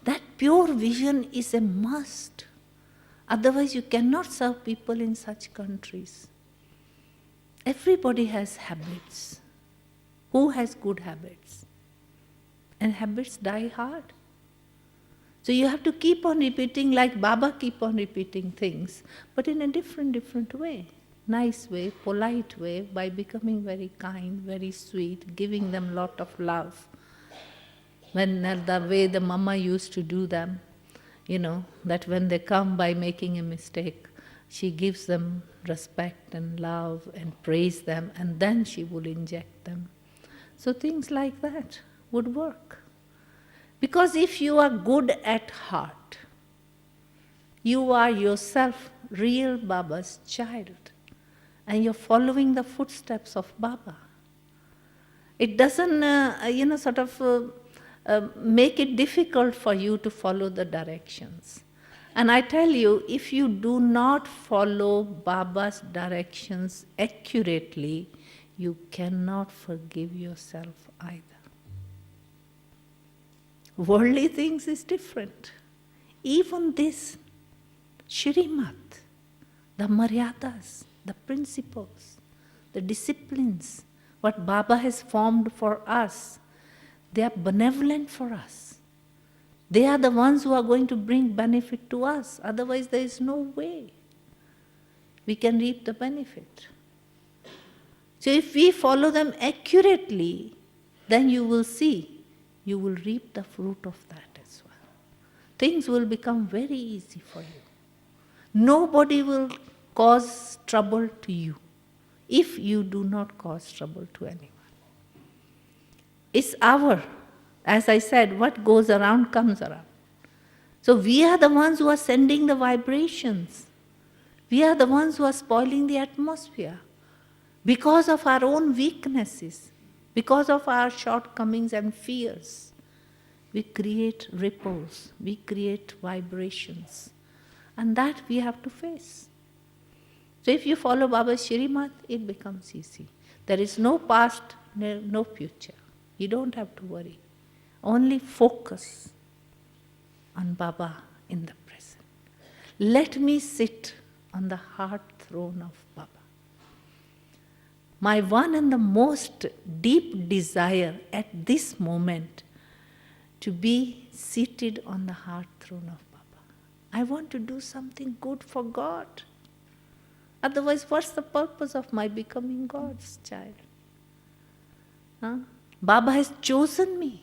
That pure vision is a must. Otherwise, you cannot serve people in such countries. Everybody has habits. Who has good habits? And habits die hard. So you have to keep on repeating, like Baba keep on repeating things, but in a different way. Nice way, polite way, by becoming very kind, very sweet, giving them lot of love. When the way the mama used to do them, that when they come by making a mistake, she gives them respect and love and praise them, and then she will inject them. So things like that would work. Because if you are good at heart, you are yourself real Baba's child, and you're following the footsteps of Baba. It doesn't, make it difficult for you to follow the directions. And I tell you, if you do not follow Baba's directions accurately, you cannot forgive yourself either. Worldly things is different. Even this, Shrimat, the maryadas, the principles, the disciplines, what Baba has formed for us, they are benevolent for us. They are the ones who are going to bring benefit to us. Otherwise, there is no way we can reap the benefit. So if we follow them accurately, then you will see, you will reap the fruit of that as well. Things will become very easy for you. Nobody will cause trouble to you if you do not cause trouble to anyone. It's as I said, what goes around comes around. So we are the ones who are sending the vibrations. We are the ones who are spoiling the atmosphere because of our own weaknesses, because of our shortcomings and fears. We create ripples, we create vibrations, and that we have to face. So if you follow Baba's Shrimat, it becomes easy. There is no past, no future. You don't have to worry. Only focus on Baba in the present. Let me sit on the heart throne of Baba. My one and the most deep desire at this moment to be seated on the heart throne of Baba. I want to do something good for God. Otherwise, what's the purpose of my becoming God's child? Baba has chosen me.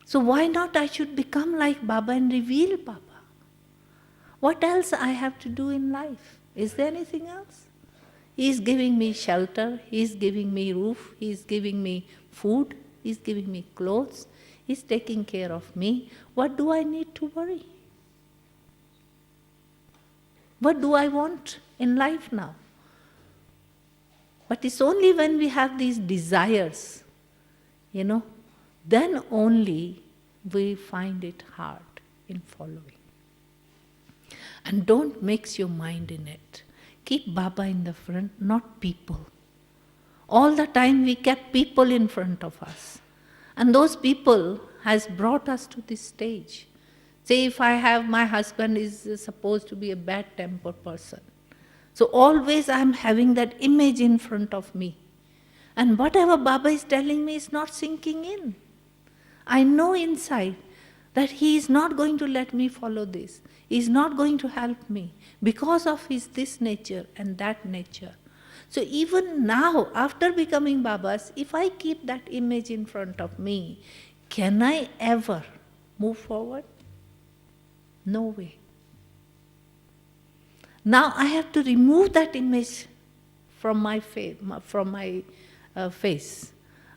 So why not I should become like Baba and reveal Baba? What else I have to do in life? Is there anything else? He is giving me shelter, He is giving me roof, He is giving me food, He is giving me clothes, He's taking care of me. What do I need to worry? What do I want in life now? But it's only when we have these desires, then only we find it hard in following. And don't mix your mind in it. Keep Baba in the front, not people. All the time we kept people in front of us. And those people has brought us to this stage. Say if my husband is supposed to be a bad tempered person. So always I'm having that image in front of me. And whatever Baba is telling me is not sinking in. I know inside that he is not going to let me follow this. He is not going to help me because of his this nature and that nature. So even now, after becoming Baba's, if I keep that image in front of me, can I ever move forward? No way. Now I have to remove that image from my face.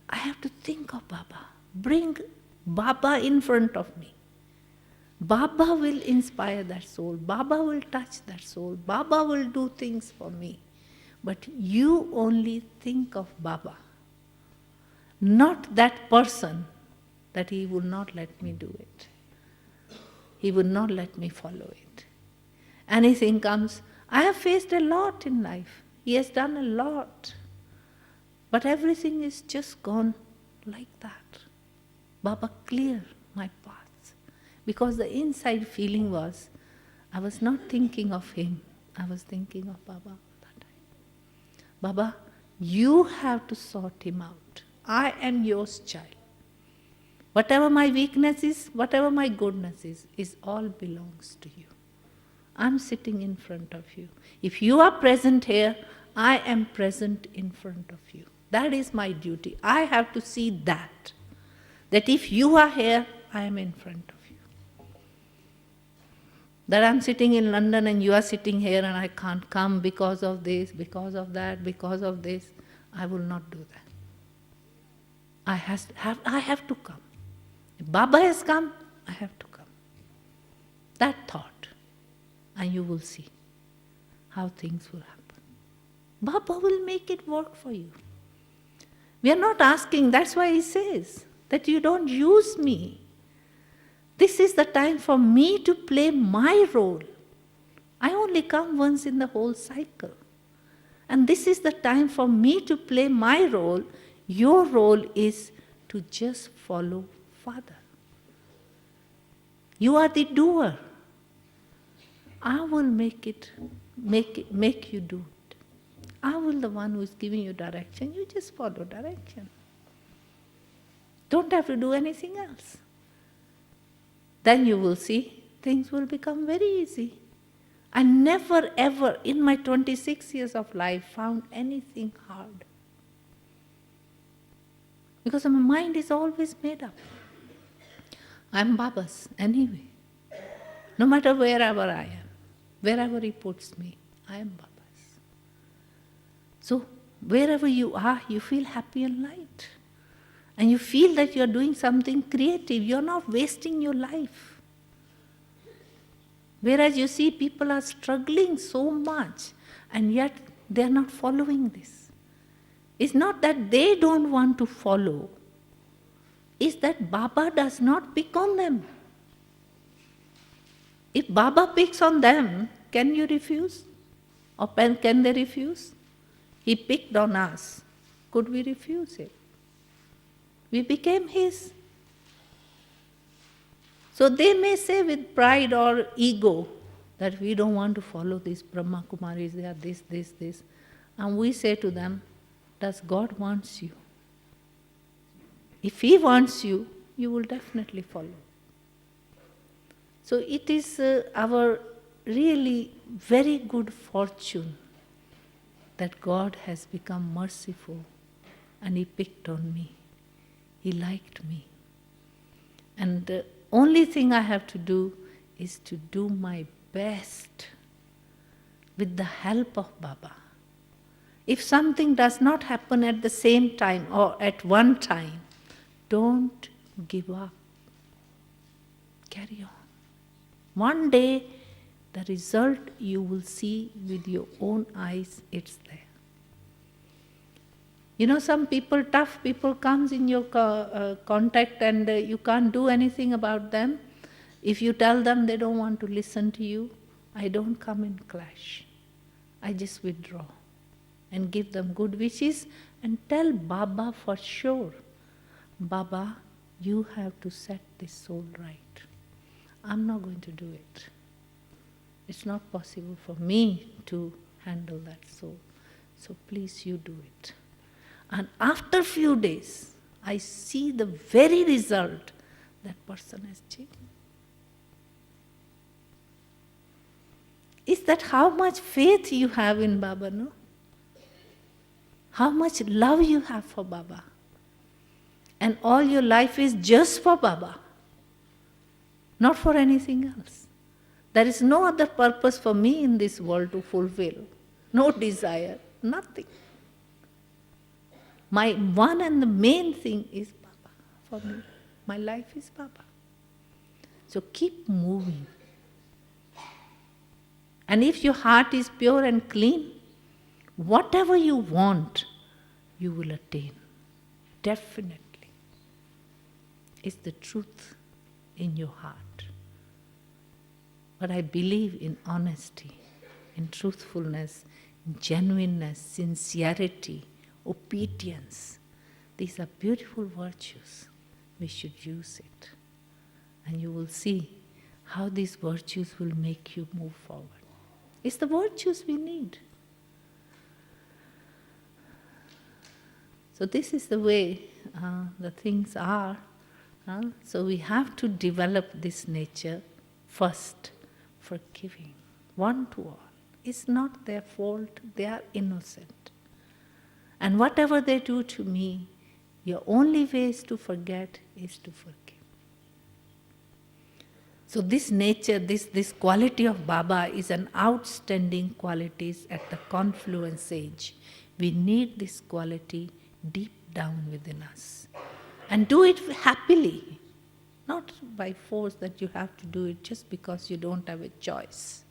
I have to think of Baba. Bring Baba in front of me. Baba will inspire that soul. Baba will touch that soul. Baba will do things for me. But you only think of Baba, not that person that he would not let me do it. He would not let me follow it. Anything comes, I have faced a lot in life. He has done a lot. But everything is just gone like that. Baba, clear my paths. Because the inside feeling was, I was not thinking of him. I was thinking of Baba all the time. Baba, you have to sort him out. I am yours, child. Whatever my weakness is, whatever my goodness is all belongs to you. I'm sitting in front of you. If you are present here, I am present in front of you. That is my duty. I have to see that if you are here, I am in front of you. That I'm sitting in London and you are sitting here and I can't come because of this, because of that, because of this, I will not do that. I have to come. If Baba has come, I have to come. That thought, and you will see how things will happen. Baba will make it work for you. We are not asking, that's why he says that you don't use me. This is the time for me to play my role. I only come once in the whole cycle. And this is the time for me to play my role. Your role is to just follow Father. You are the doer. I will make you do it. I will the one who is giving you direction. You just follow direction. Don't have to do anything else. Then you will see things will become very easy. I never ever in my 26 years of life found anything hard. Because my mind is always made up. I'm Baba's anyway. No matter wherever I am, wherever he puts me, I am Baba's. So wherever you are, you feel happy and light. And you feel that you're doing something creative. You're not wasting your life. Whereas you see people are struggling so much and yet they're not following this. It's not that they don't want to follow. It's that Baba does not pick on them. If Baba picks on them, can you refuse? Or can they refuse? He picked on us. Could we refuse it? We became his. So they may say with pride or ego that we don't want to follow these Brahma Kumaris, they are this. And we say to them, does God wants you? If he wants you, you will definitely follow. So it is our really very good fortune that God has become merciful and he picked on me. He liked me. And the only thing I have to do is to do my best with the help of Baba. If something does not happen at the same time or at one time, don't give up. Carry on. One day, the result you will see with your own eyes, it's there. You know, some people, tough people comes in your contact and you can't do anything about them. If you tell them they don't want to listen to you, I don't come in clash. I just withdraw and give them good wishes and tell Baba for sure, Baba, you have to set this soul right. I'm not going to do it. It's not possible for me to handle that soul. So please you do it. And after few days, I see the very result that person has changed. Is that how much faith you have in Baba, no? How much love you have for Baba. And all your life is just for Baba, not for anything else. There is no other purpose for me in this world to fulfill. No desire, nothing. My one and the main thing is Baba for me. My life is Baba. So keep moving. And if your heart is pure and clean, whatever you want, you will attain. Definitely. It's the truth in your heart. But I believe in honesty, in truthfulness, in genuineness, sincerity, obedience. These are beautiful virtues. We should use it. And you will see how these virtues will make you move forward. It's the virtues we need. So this is the way the things are. So we have to develop this nature first, forgiving, one to all. It's not their fault, they are innocent. And whatever they do to me, your only ways to forget is to forgive. So this nature, this quality of Baba is an outstanding quality at the confluence age. We need this quality deep down within us. And do it happily, not by force that you have to do it just because you don't have a choice.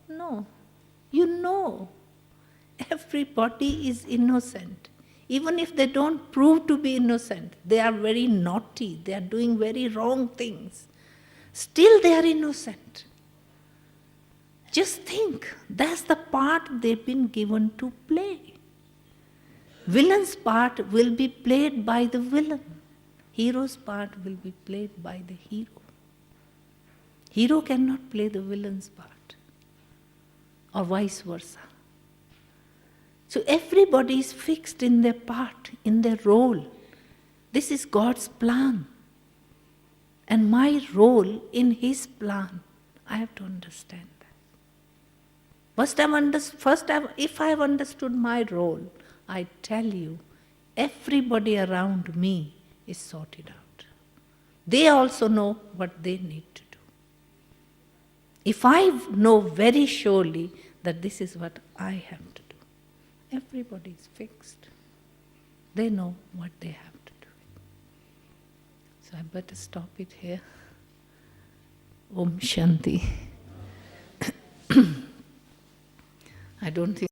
No, you know, everybody is innocent. Even if they don't prove to be innocent, they are very naughty, they are doing very wrong things. Still they are innocent. Just think, that's the part they've been given to play. Villain's part will be played by the villain. Hero's part will be played by the hero. Hero cannot play the villain's part, or vice versa. So everybody is fixed in their part, in their role. This is God's plan. And my role in His plan, I have to understand that. If I have understood my role, I tell you, everybody around me is sorted out. They also know what they need to do. If I know very surely that this is what I have to do, everybody is fixed. They know what they have to do. So I better stop it here. Om Shanti. I don't think